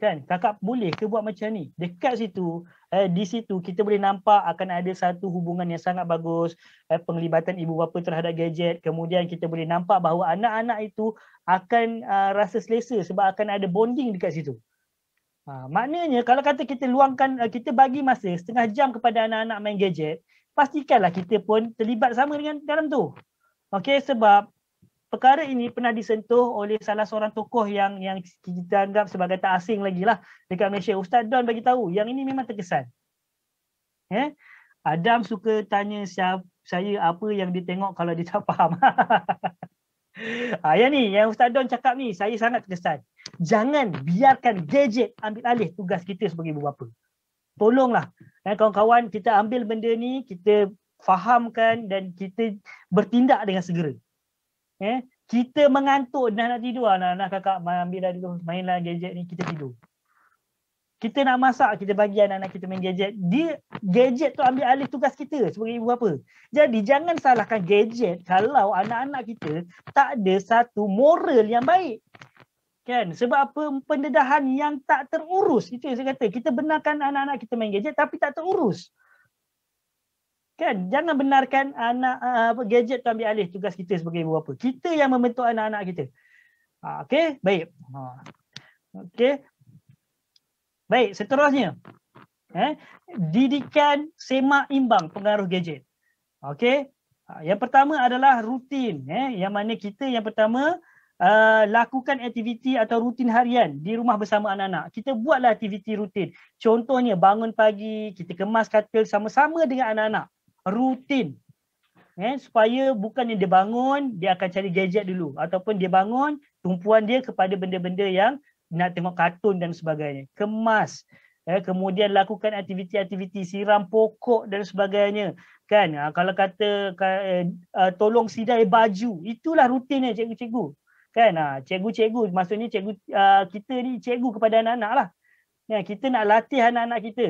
Kan, kakak boleh ke buat macam ni? Dekat situ, di situ kita boleh nampak akan ada satu hubungan yang sangat bagus, penglibatan ibu bapa terhadap gadget. Kemudian kita boleh nampak bahawa anak-anak itu akan rasa selesa sebab akan ada bonding dekat situ. Maknanya kalau kata kita luangkan, kita bagi masa setengah jam kepada anak-anak main gadget, pastikanlah kita pun terlibat sama dengan dalam tu. Okey, sebab perkara ini pernah disentuh oleh salah seorang tokoh yang kita anggap sebagai tak asing lagi lah dekat Malaysia. Ustaz Don bagi tahu yang ini memang terkesan. Adam suka tanya saya apa yang dia tengok kalau dia tak faham. Yang ni, yang Ustaz Don cakap ni, saya sangat terkesan. Jangan biarkan gadget ambil alih tugas kita sebagai ibu bapa. Tolonglah kawan-kawan, kita ambil benda ni, kita fahamkan dan kita bertindak dengan segera. Kita mengantuk dah nak tidur, nah kakak ambil dah dulu, mainlah gadget ni, kita tidur. Kita nak masak, kita bagi anak-anak kita main gadget. Gadget tu ambil alih tugas kita sebagai ibu bapa. Jadi jangan salahkan gadget kalau anak-anak kita tak ada satu moral yang baik. Kan? Sebab apa? Pendedahan yang tak terurus. Itu yang saya kata. Kita benarkan anak-anak kita main gadget tapi tak terurus. Kan? Jangan benarkan gadget tu ambil alih tugas kita sebagai ibu bapa. Kita yang membentuk anak-anak kita. Okey, baik. Okey. Baik, seterusnya. Didikan semak imbang pengaruh gadget. Okey. Yang pertama adalah rutin. Yang mana kita yang pertama lakukan aktiviti atau rutin harian di rumah bersama anak-anak. Kita buatlah aktiviti rutin. Contohnya bangun pagi, kita kemas katil sama-sama dengan anak-anak. Rutin. Supaya bukannya dia bangun, dia akan cari gadget dulu. Ataupun dia bangun, tumpuan dia kepada benda-benda yang nak tengok kartun dan sebagainya. Kemas. Kemudian lakukan aktiviti-aktiviti siram pokok dan sebagainya. Kan? Kalau kata tolong sidai baju, itulah rutinnya cikgu-cikgu. Kan? Cikgu-cikgu, maksudnya cikgu kita ni cikgu kepada anak-anak lah. Kita nak latih anak-anak kita.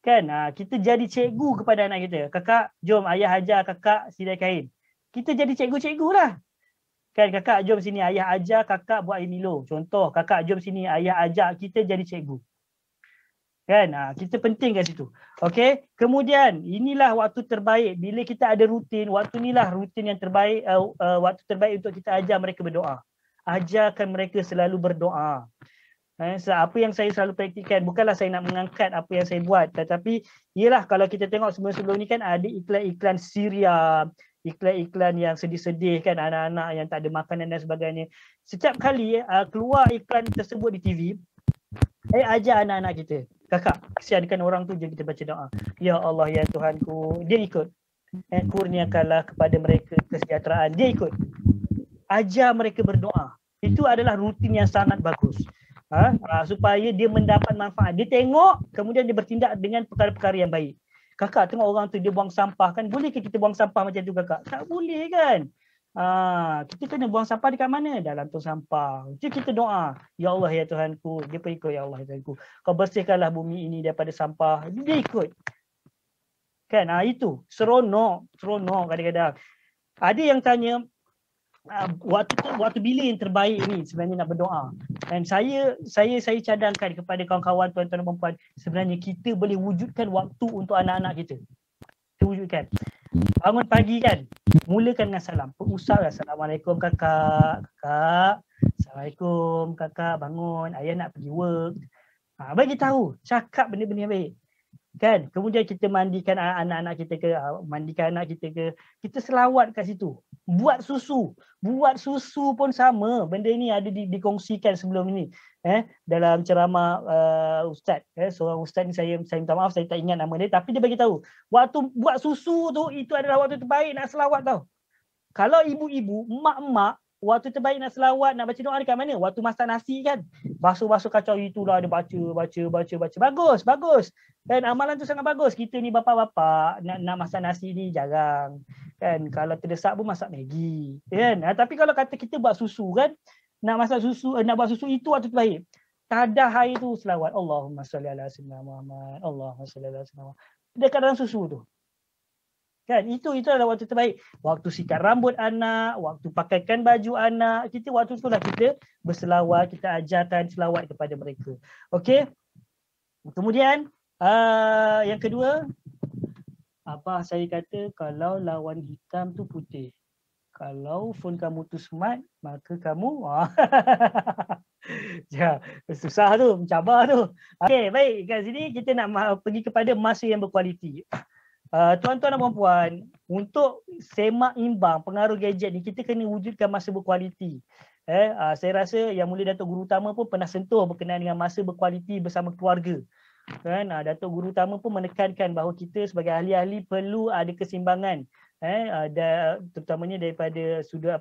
Kan? Kita jadi cikgu kepada anak kita. Kakak, jom ayah ajar kakak sidai kain. Kita jadi cikgu-cikgu lah. Kan, kakak jom sini ayah ajar kakak buat air Milo. Contoh, kakak jom sini ayah ajar, kita jadi cikgu. Kan, kita penting kat situ. Okey, kemudian inilah waktu terbaik bila kita ada rutin, waktu inilah rutin yang terbaik, waktu terbaik untuk kita ajar mereka berdoa. Ajarkan mereka selalu berdoa. Apa yang saya selalu praktikkan, bukanlah saya nak mengangkat apa yang saya buat, tetapi ialah kalau kita tengok sebelum-sebelum ni kan ada iklan-iklan Syria, iklan-iklan yang sedih-sedih kan, anak-anak yang tak ada makanan dan sebagainya. Setiap kali keluar iklan tersebut di TV, saya ajar anak-anak kita, kakak, kesiankan orang tu, jadi kita baca doa. Ya Allah, ya Tuhanku, dia ikut. Kurniakanlah kepada mereka kesejahteraan, dia ikut. Ajar mereka berdoa. Itu adalah rutin yang sangat bagus. Supaya dia mendapat manfaat. Dia tengok, kemudian dia bertindak dengan perkara-perkara yang baik. Kakak tengok orang tu dia buang sampah kan, boleh ke kita buang sampah macam tu kakak? Tak boleh kan? Kita kena buang sampah dekat mana? Dalam tong sampah. Jadi kita doa, ya Allah ya Tuhanku, dia pun ikut, ya Allah ya Tuhanku, kau bersihkanlah bumi ini daripada sampah. Dia ikut. Kan? Itu seronok kadang-kadang. Ada yang tanya, waktu bila yang terbaik ni sebenarnya nak berdoa. Dan saya cadangkan kepada kawan-kawan, tuan-tuan dan puan-puan, sebenarnya kita boleh wujudkan waktu untuk anak-anak kita. Kita wujudkan. Bangun pagi kan, mulakan dengan salam. Usahlah, Assalamualaikum kakak. Assalamualaikum kakak, bangun, ayah nak pergi work. Bagi tahu, cakap benda-benda yang baik. Kan? Kemudian kita mandikan anak-anak kita ke, mandikan anak kita ke, kita selawat kat situ. Buat susu pun sama. Benda ni ada dikongsikan sebelum ini dalam ceramah ustaz. Seorang ustaz ni saya minta maaf, saya tak ingat nama dia, tapi dia bagi tahu waktu buat susu tu itu adalah waktu terbaik nak selawat tau. Kalau ibu-ibu, mak-mak, waktu terbaik nak selawat, nak baca doa dekat mana? Waktu masak nasi kan. Basuh-basuh kacau itulah dia baca. Bagus. Dan amalan tu sangat bagus. Kita ni bapa-bapa nak masak nasi ni jarang. Kan, kalau terdesak pun masak Maggi. Kan? Tapi kalau kata kita buat susu kan, nak buat susu itu waktu terbaik. Tadah hari tu selawat Allahumma salli ala sayyidina Muhammad, Allahumma salli ala sayyidina Muhammad. Dekat dalam susu tu. Kan, itu adalah waktu terbaik. Waktu sikat rambut anak, waktu pakaikan baju anak, waktu itulah kita berselawat, kita ajarkan selawat kepada mereka. Okey. Kemudian yang kedua, apa saya kata, kalau lawan hitam tu putih. Kalau phone kamu tu smart, maka kamu susah tu, mencabar tu. Okey, baik, kat sini kita nak pergi kepada masa yang berkualiti. Tuan-tuan dan puan-puan, untuk semak imbang pengaruh gadget ni, kita kena wujudkan masa berkualiti. Saya rasa Yang Mulia Datuk Guru Utama pun pernah sentuh berkenaan dengan masa berkualiti bersama keluarga. Kan, Datuk Guru Utama pun menekankan bahawa kita sebagai ahli-ahli perlu ada keseimbangan, terutamanya daripada sudut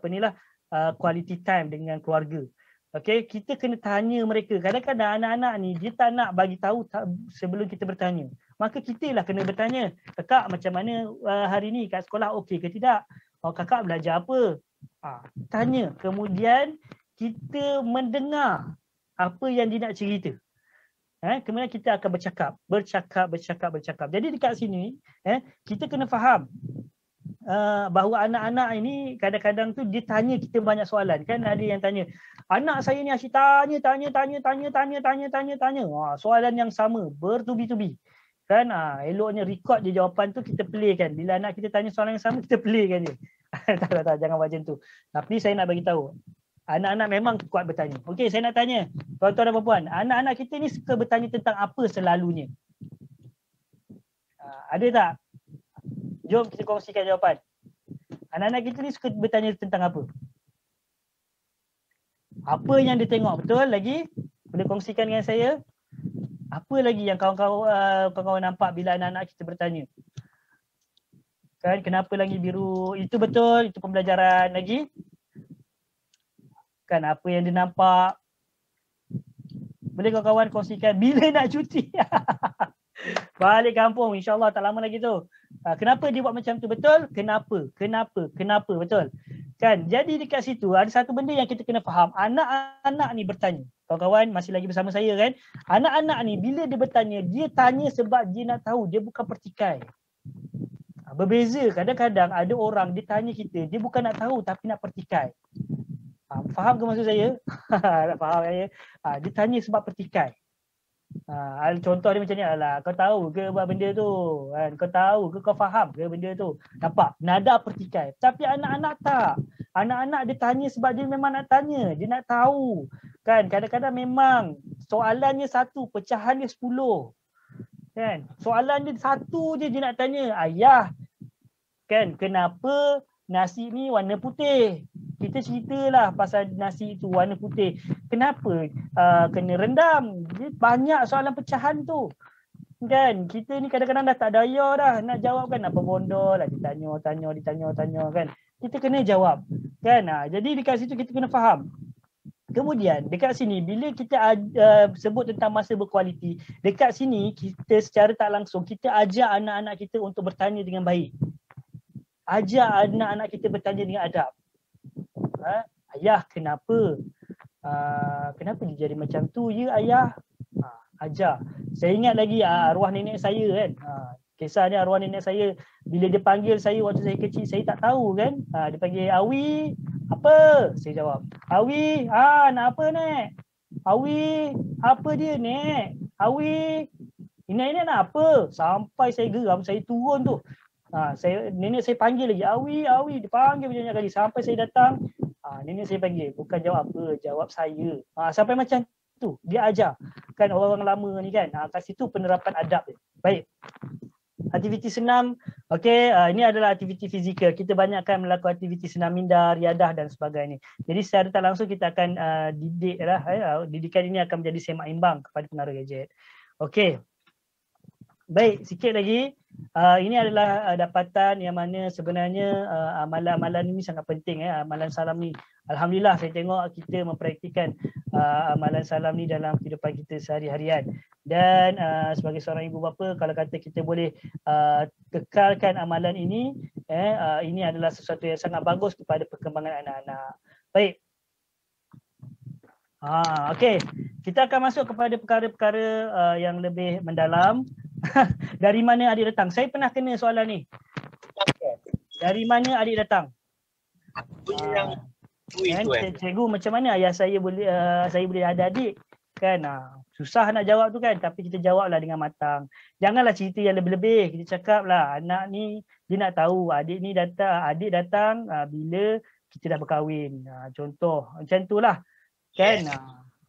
quality time dengan keluarga. Okey, kita kena tanya mereka. Kadang-kadang anak-anak ni dia tak nak bagi tahu sebelum kita bertanya. Maka kita lah kena bertanya, kakak macam mana hari ni kat sekolah, okey ke tidak? Kakak belajar apa? Tanya. Kemudian kita mendengar apa yang dia nak cerita. Kemudian kita akan bercakap. Jadi dekat sini kita kena faham bahawa anak-anak ini kadang-kadang tu dia tanya kita banyak soalan. Kan ada yang tanya, anak saya ni asyik tanya. Soalan yang sama bertubi-tubi. Kan eloknya record je jawapan tu, kita play kan. Bila anak kita tanya soalan yang sama, kita play kan je. tak, jangan macam tu. Tapi saya nak bagi tahu, anak-anak memang kuat bertanya. Okey, saya nak tanya tuan-tuan dan puan-puan, anak-anak kita ni suka bertanya tentang apa selalunya? Ada tak? Jom kita kongsikan jawapan. Anak-anak kita ni suka bertanya tentang apa? Apa yang dia tengok? Betul lagi? Boleh kongsikan dengan saya? Apa lagi yang kawan-kawan nampak bila anak-anak kita bertanya? Kan kenapa langit biru? Itu betul, itu pembelajaran lagi. Kan apa yang dia nampak? Boleh kawan-kawan kongsikan bila nak cuti? Balik kampung, insyaAllah tak lama lagi tu. Kenapa dia buat macam tu? Betul? Kenapa? Betul? Kan? Jadi dekat situ ada satu benda yang kita kena faham. Anak-anak ni bertanya. Kawan-kawan masih lagi bersama saya kan? Anak-anak ni bila dia bertanya, dia tanya sebab dia nak tahu. Dia bukan pertikai. Berbeza. Kadang-kadang ada orang dia tanya kita, dia bukan nak tahu tapi nak pertikai. Faham ke maksud saya? Faham saya? Dia tanya sebab pertikai. Contoh dia macam ni, alah kau tahu ke buat benda tu kan, kau tahu ke, kau faham ke benda tu. Nampak nada pertikai. Tapi anak-anak tak, anak-anak dia tanya sebab dia memang nak tanya, dia nak tahu kan. Kadang-kadang memang soalannya satu, pecahan dia 10 kan. Soalan dia satu je, dia nak tanya, ayah kan kenapa nasi ni warna putih? Kita ceritalah pasal nasi itu warna putih. Kenapa kena rendam? Dia banyak soalan pecahan tu. Kan kita ni kadang-kadang dah tak daya dah nak jawab kan, apa bondol lah ditanya kan. Kita kena jawab. Kan? Jadi dekat situ kita kena faham. Kemudian dekat sini bila kita sebut tentang masa berkualiti, dekat sini kita secara tak langsung kita ajak anak-anak kita untuk bertanya dengan baik. Ajak anak-anak kita bertanya dengan adab. Ayah kenapa? Kenapa dia jadi macam tu ya ayah? Ajar. Saya ingat lagi arwah nenek saya kan. Kisah ni arwah nenek saya, bila dia panggil saya waktu saya kecil, saya tak tahu kan. Dia panggil Awi, apa? Saya jawab, Awi, nak apa nek? Awi, apa dia nek? Awi, ini nak apa? Sampai saya geram, saya turun tu. Nenek saya panggil lagi, Awi, dia panggil banyak kali sampai saya datang. Nenek saya panggil, bukan jawab apa, jawab saya. Sampai macam tu, dia ajar kan orang lama ni kan. Kat situ penerapan adab dia. Baik. Aktiviti senam, okey, ini adalah aktiviti fizikal. Kita banyakkan melakukan aktiviti senam minda, riadah dan sebagainya. Jadi secara tak langsung kita akan didikan ini akan menjadi seimbang kepada penara gadget. Okey. Baik, sikit lagi. Ini adalah dapatan yang mana sebenarnya amalan-amalan ini sangat penting. Amalan salam ni, alhamdulillah saya tengok kita mempraktikkan amalan salam ni dalam kehidupan kita sehari-harian. Dan sebagai seorang ibu bapa, kalau kata kita boleh kekalkan amalan ini adalah sesuatu yang sangat bagus kepada perkembangan anak-anak. Baik. Okey, kita akan masuk kepada perkara-perkara yang lebih mendalam. Dari mana adik datang? Saya pernah kena soalan ni. Dari mana adik datang? Cikgu, macam mana ayah saya boleh ada adik? Kan susah nak jawab tu kan, tapi kita jawablah dengan matang. Janganlah cerita yang lebih-lebih. Kita cakaplah anak ni dia nak tahu adik datang bila kita dah berkahwin. Contoh macam itulah. Kan?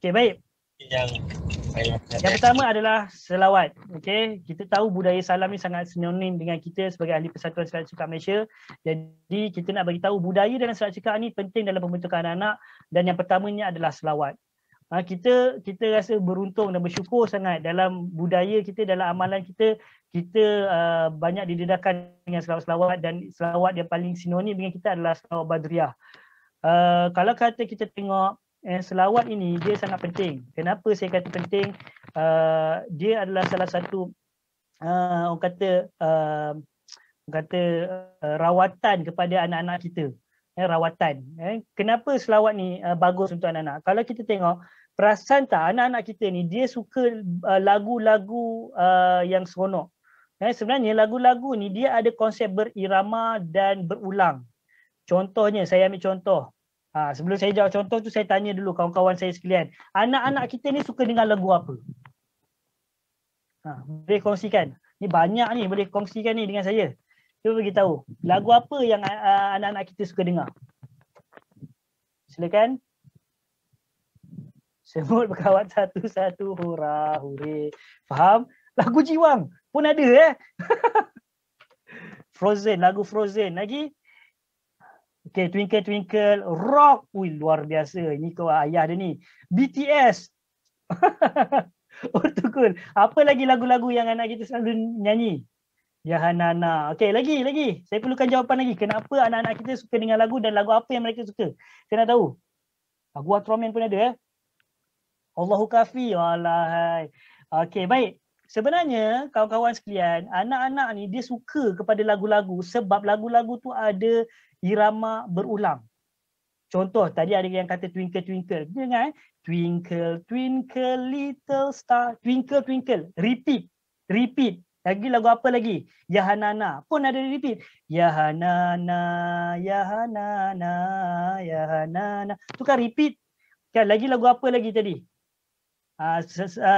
Okey, baik. Yang pertama adalah selawat. Okey, kita tahu budaya salam ni sangat sinonim dengan kita sebagai ahli Persatuan Salat Cekak Malaysia. Jadi kita nak bagi tahu budaya dalam salat cekak ni penting dalam pembentukan anak-anak, dan yang pertamanya adalah selawat. Kita rasa beruntung dan bersyukur sangat dalam budaya kita, dalam amalan kita banyak didedahkan dengan selawat-selawat, dan selawat yang paling sinonim dengan kita adalah selawat Badriyah. Kalau kata kita tengok selawat ini dia sangat penting. Kenapa saya kata penting? Dia adalah salah satu orang kata rawatan kepada anak-anak kita. Rawatan. Kenapa selawat ni bagus untuk anak-anak? Kalau kita tengok perasan tak anak-anak kita ni dia suka lagu-lagu yang seronok. Sebenarnya lagu-lagu ni dia ada konsep berirama dan berulang. Contohnya, saya ambil contoh. Sebelum saya jawab contoh tu, saya tanya dulu kawan-kawan saya sekalian. Anak-anak kita ni suka dengar lagu apa? Boleh kongsikan. Ni banyak ni, boleh kongsikan ni dengan saya. Cuba beritahu. Lagu apa yang anak-anak kita suka dengar? Silakan. Sebut berkawat satu-satu, hurra, hure. Faham? Lagu Jiwang pun ada Frozen, lagu Frozen lagi. Okay, Twinkle Twinkle, rock. Ui, luar biasa. Ini kau ayah dia ni. BTS. Oh, tu cool. Apa lagi lagu-lagu yang anak kita selalu nyanyi? Yahanana. Okay, lagi. Saya perlukan jawapan lagi. Kenapa anak-anak kita suka dengar lagu dan lagu apa yang mereka suka? Saya nak tahu. Lagu Ultraman pun ada Allahu Kafi. Walahai. Okay, baik. Sebenarnya kawan-kawan sekalian, anak-anak ni dia suka kepada lagu-lagu sebab lagu-lagu tu ada irama berulang. Contoh tadi ada yang kata Twinkle Twinkle. Dengar Twinkle Twinkle Little Star. Twinkle Twinkle. Repeat. Lagi lagu apa lagi? Yahanana pun ada repeat. Yahanana, Yahanana, Yahanana. Tu kan repeat. Kan lagi lagu apa lagi tadi?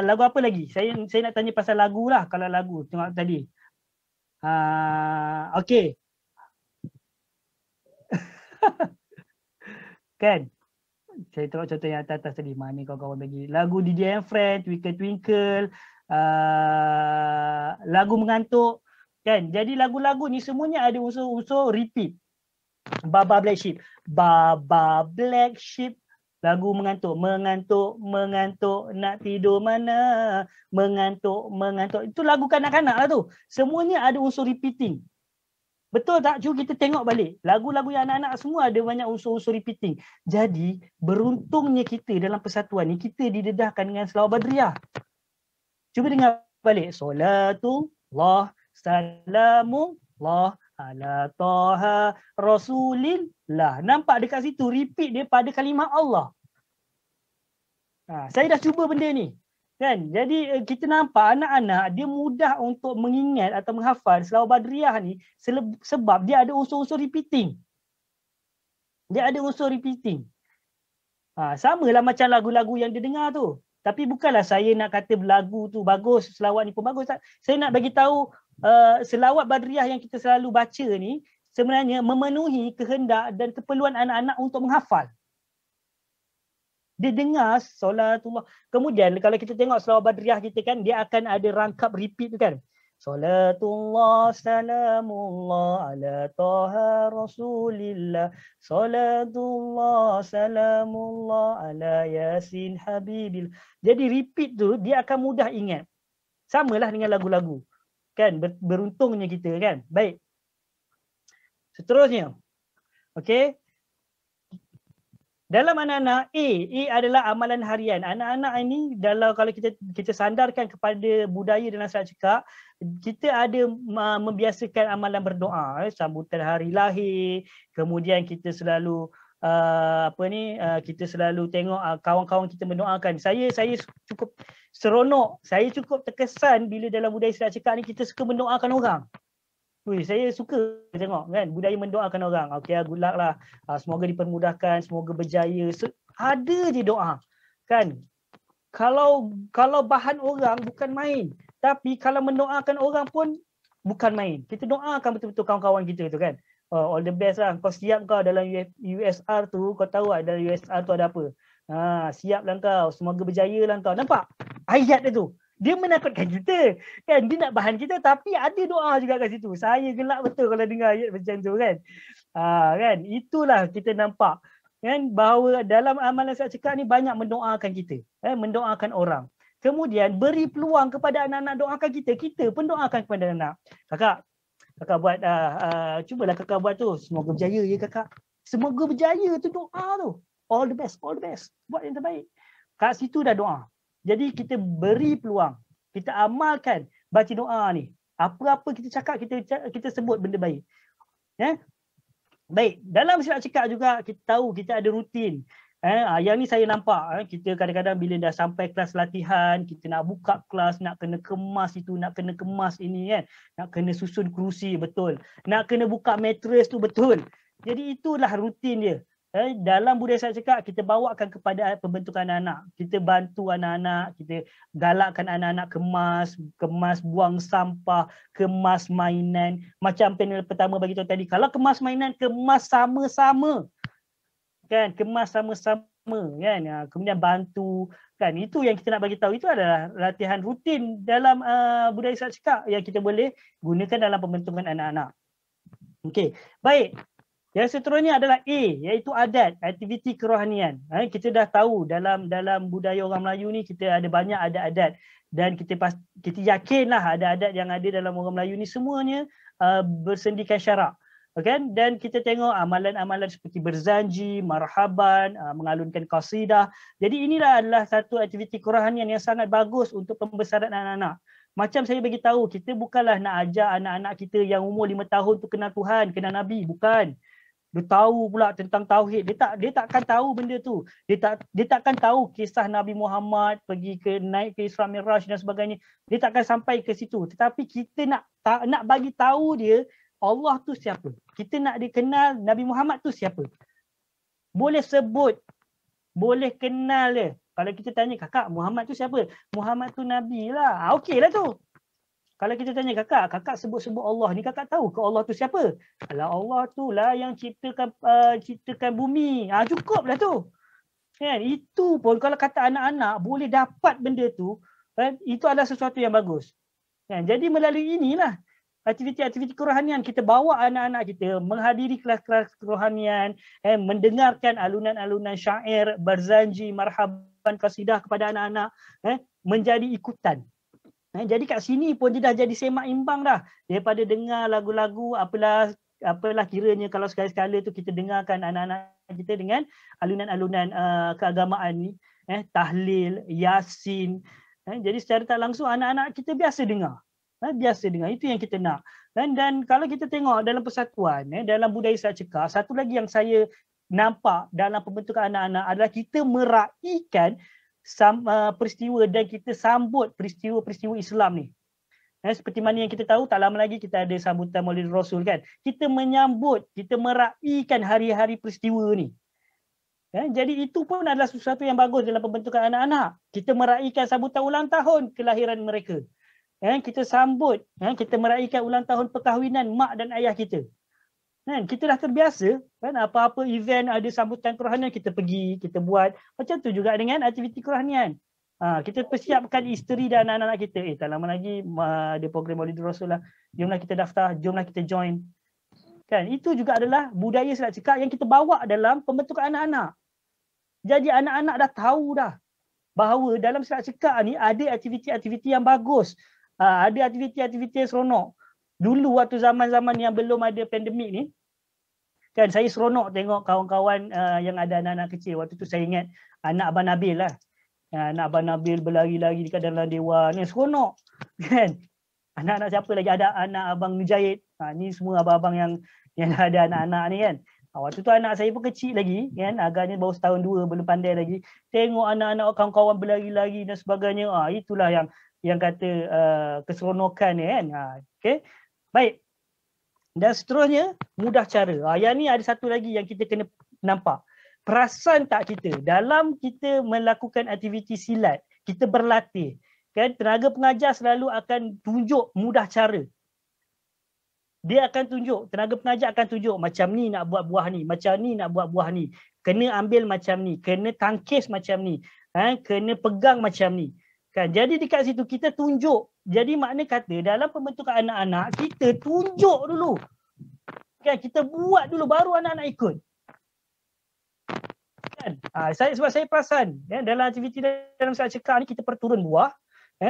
Lagu apa lagi? Saya nak tanya pasal lagu lah. Kalau lagu tengok tadi. Okay. Kan? Saya tengok contoh yang atas tadi. Mana kawan-kawan bagi? Lagu DJ and Friend, Twinkle Twinkle, lagu mengantuk. Kan? Jadi lagu-lagu ni semuanya ada unsur-unsur repeat. Baba Black Sheep. Baba Black Sheep. Lagu mengantuk, nak tidur mana, mengantuk. Itu lagu kanak-kanak lah tu. Semuanya ada unsur repeating. Betul tak? Cuba kita tengok balik. Lagu-lagu yang anak-anak semua ada banyak unsur-unsur repeating. Jadi, beruntungnya kita dalam persatuan ni, kita didedahkan dengan selawat badriyah. Cuba dengar balik. Solatullah, salamullah, ala toha rasulillah. Nampak dekat situ repeat dia pada kalimah Allah. Saya dah cuba benda ni. Kan? Jadi kita nampak anak-anak dia mudah untuk mengingat atau menghafal selawat badriyah ni sebab dia ada unsur-unsur repeating. Samalah macam lagu-lagu yang dia dengar tu. Tapi bukanlah saya nak kata lagu tu bagus, selawat ni pun bagus. Saya nak bagi tahu selawat badriyah yang kita selalu baca ni sebenarnya memenuhi kehendak dan keperluan anak-anak untuk menghafal. Dia dengar solatullah. Kemudian kalau kita tengok selawat badriyah kita kan, dia akan ada rangkap repeat tu kan. Solatullah salamullah ala toha rasulillah. Solatullah salamullah ala yasin habibil. Jadi repeat tu dia akan mudah ingat. Samalah dengan lagu-lagu. Kan, beruntungnya kita kan. Baik. Seterusnya. Okey. Dalam anak-anak, A adalah amalan harian. Anak-anak ini kalau kita sandarkan kepada budaya dalam Salat Cekak, kita ada membiasakan amalan berdoa, sambutan hari lahir, kemudian kita selalu kita selalu tengok kawan-kawan kita mendoakan. Saya cukup seronok, saya cukup terkesan bila dalam budaya Salat Cekak ni kita suka mendoakan orang. Saya suka tengok kan budaya mendoakan orang. Okey, good luck lah. Semoga dipermudahkan, semoga berjaya. Ada je doa. Kan? Kalau bahan orang bukan main. Tapi kalau mendoakan orang pun bukan main. Kita doakan betul-betul kawan-kawan kita tu kan. All the best lah. Kau siap kau dalam USR tu, kau tahu tak dalam USR tu ada apa. Siap lah kau. Semoga berjaya lah kau. Nampak? Ayat dia tu. Dia menakutkan kita. Kan? Dia nak bahan kita tapi ada doa juga kat situ. Saya gelak betul kalau dengar ayat macam tu kan. Kan? Itulah kita nampak. Kan? Bahawa dalam amalan Salat Cekak ni banyak mendoakan kita. Mendoakan orang. Kemudian beri peluang kepada anak-anak doakan kita. Kita pun doakan kepada anak. Kakak buat, cubalah kakak buat tu. Semoga berjaya ya kakak. Semoga berjaya tu doa tu. All the best, all the best. Buat yang terbaik. Kat situ dah doa. Jadi kita beri peluang. Kita amalkan baca doa ni. Apa-apa kita cakap, kita sebut benda baik. Ya? Baik, dalam Salat Cekak juga kita tahu kita ada rutin. Yang ni saya nampak kita kadang-kadang bila dah sampai kelas latihan, kita nak buka kelas, nak kena kemas itu, nak kena kemas ini kan, nak kena susun kerusi, betul, nak kena buka mattress tu, betul. Jadi itulah rutin dia. Dalam budaya Saat Cekak kita bawakan kepada pembentukan anak-anak. Kita bantu anak-anak, kita galakkan anak-anak kemas buang sampah, kemas mainan. Macam panel pertama bagi tahu tadi, kalau kemas mainan, kemas sama-sama. Kan, kemas sama-sama kan, kemudian bantu kan, itu yang kita nak bagi tahu. Itu adalah latihan rutin dalam budaya Saat Cekak yang kita boleh gunakan dalam pembentukan anak-anak. Okey, baik. Yang seterusnya adalah A, iaitu adat, aktiviti kerohanian. Kita dah tahu dalam budaya orang Melayu ni kita ada banyak adat-adat, dan kita yakinlah adat-adat yang ada dalam orang Melayu ni semuanya bersendikan syarak. Kan? Dan kita tengok amalan-amalan seperti berzanji, marhaban, mengalunkan qasidah. Jadi inilah adalah satu aktiviti kerohanian yang sangat bagus untuk pembesaran anak-anak. Macam saya bagi tahu, kita bukanlah nak ajar anak-anak kita yang umur 5 tahun tu kenal Tuhan, kenal Nabi, bukan. Dia tahu pula tentang tauhid. Dia takkan tahu benda tu. Dia takkan tahu kisah Nabi Muhammad naik ke Isra Mi'raj dan sebagainya. Dia takkan sampai ke situ. Tetapi kita nak bagi tahu dia Allah tu siapa. Kita nak dikenal Nabi Muhammad tu siapa. Boleh sebut, boleh kenal dia. Kalau kita tanya, kakak Muhammad tu siapa? Muhammad tu Nabi lah. Okey lah tu. Kalau kita tanya kakak sebut-sebut Allah ni, kakak tahu ke Allah tu siapa? Alah, Allah tu lah yang ciptakan bumi. Cukup lah tu. Kan? Itu pun kalau kata anak-anak boleh dapat benda tu, itu adalah sesuatu yang bagus. Kan? Jadi melalui inilah aktiviti-aktiviti kerohanian, kita bawa anak-anak kita menghadiri kelas-kelas kerohanian, mendengarkan alunan-alunan syair, berzanji, marhaban, qasidah kepada anak-anak, menjadi ikutan. Jadi kat sini pun dia dah jadi semak imbang dah. Daripada dengar lagu-lagu, apalah kiranya kalau sekali-sekala tu kita dengarkan anak-anak kita dengan alunan-alunan keagamaan ni, tahlil, yasin. Jadi secara tak langsung anak-anak kita biasa dengar. Itu yang kita nak. Dan kalau kita tengok dalam persatuan, dalam budaya Saat Cekak, satu lagi yang saya nampak dalam pembentukan anak-anak adalah kita meraihkan peristiwa dan kita sambut peristiwa-peristiwa Islam ni. Seperti mana yang kita tahu, tak lama lagi kita ada sambutan Maulid Rasul kan. Kita menyambut, kita meraihkan hari-hari peristiwa ni. Jadi itu pun adalah sesuatu yang bagus dalam pembentukan anak-anak. Kita meraihkan sambutan ulang tahun kelahiran mereka. Kita sambut, kita meraihkan ulang tahun perkahwinan mak dan ayah kita. Kita dah terbiasa, apa-apa event ada sambutan kerohanian kita pergi, kita buat. Macam tu juga dengan aktiviti kerohanian. Kita persiapkan isteri dan anak-anak kita. Tak lama lagi ada program Maulid Rasul lah. Jomlah kita daftar, jomlah kita join. Kan? Itu juga adalah budaya Saat Cekak yang kita bawa dalam pembentukan anak-anak. Jadi anak-anak dah tahu dah bahawa dalam Saat Cekak ni ada aktiviti-aktiviti yang bagus. Ada aktiviti-aktiviti yang seronok. Dulu waktu zaman-zaman yang belum ada pandemik ni, kan saya seronok tengok kawan-kawan yang ada anak-anak kecil. Waktu tu saya ingat anak Abang Nabil lah. Anak Abang Nabil berlari-lari dekat dalam dewan. Ni seronok. Kan? Anak-anak siapa lagi? Ada anak Abang Mujahid. Ni semua abang-abang yang ada anak-anak ni kan. Waktu tu anak saya pun kecil lagi. Kan? Agaknya baru setahun 2, belum pandai lagi. Tengok anak-anak kawan-kawan berlari-lari dan sebagainya. Itulah yang kata keseronokan ni kan. Okay. Baik. Dan seterusnya, mudah cara. Yang ni ada satu lagi yang kita kena nampak. Perasan tak kita dalam kita melakukan aktiviti silat, kita berlatih. Kan? Tenaga pengajar selalu akan tunjuk mudah cara. Dia akan tunjuk, tenaga pengajar akan tunjuk macam ni nak buat buah ni, macam ni nak buat buah ni. Kena ambil macam ni, kena tangkis macam ni, kena pegang macam ni. Kan? Jadi dekat situ kita tunjuk. Jadi makna kata dalam pembentukan anak-anak kita tunjuk dulu. Kan? Kita buat dulu baru anak-anak ikut. Kan? Sebab saya perasan dalam aktiviti dalam Saat Cekak ni kita perturun buah,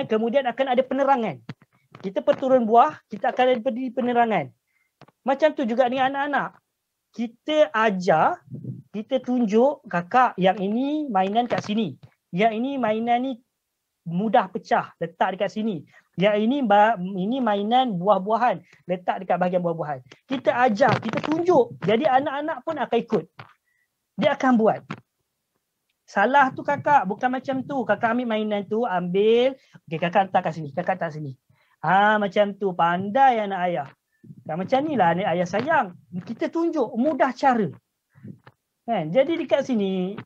kemudian akan ada penerangan. Kita perturun buah, kita akan ada penerangan. Macam tu juga dengan anak-anak. Kita ajar, kita tunjuk, kakak yang ini mainan kat sini. Yang ini mainan ni mudah pecah, letak dekat sini. Yang ini mainan buah-buahan, letak dekat bahagian buah-buahan. Kita ajar, kita tunjuk. Jadi anak-anak pun akan ikut. Dia akan buat. Salah tu kakak, bukan macam tu. Kakak ambil mainan tu, ambil. Okey, kakak letak kat sini, kakak letak sini. Macam tu, pandai anak ayah. Macam ni lah anak ayah sayang. Kita tunjuk mudah cara. Kan? Jadi dekat sini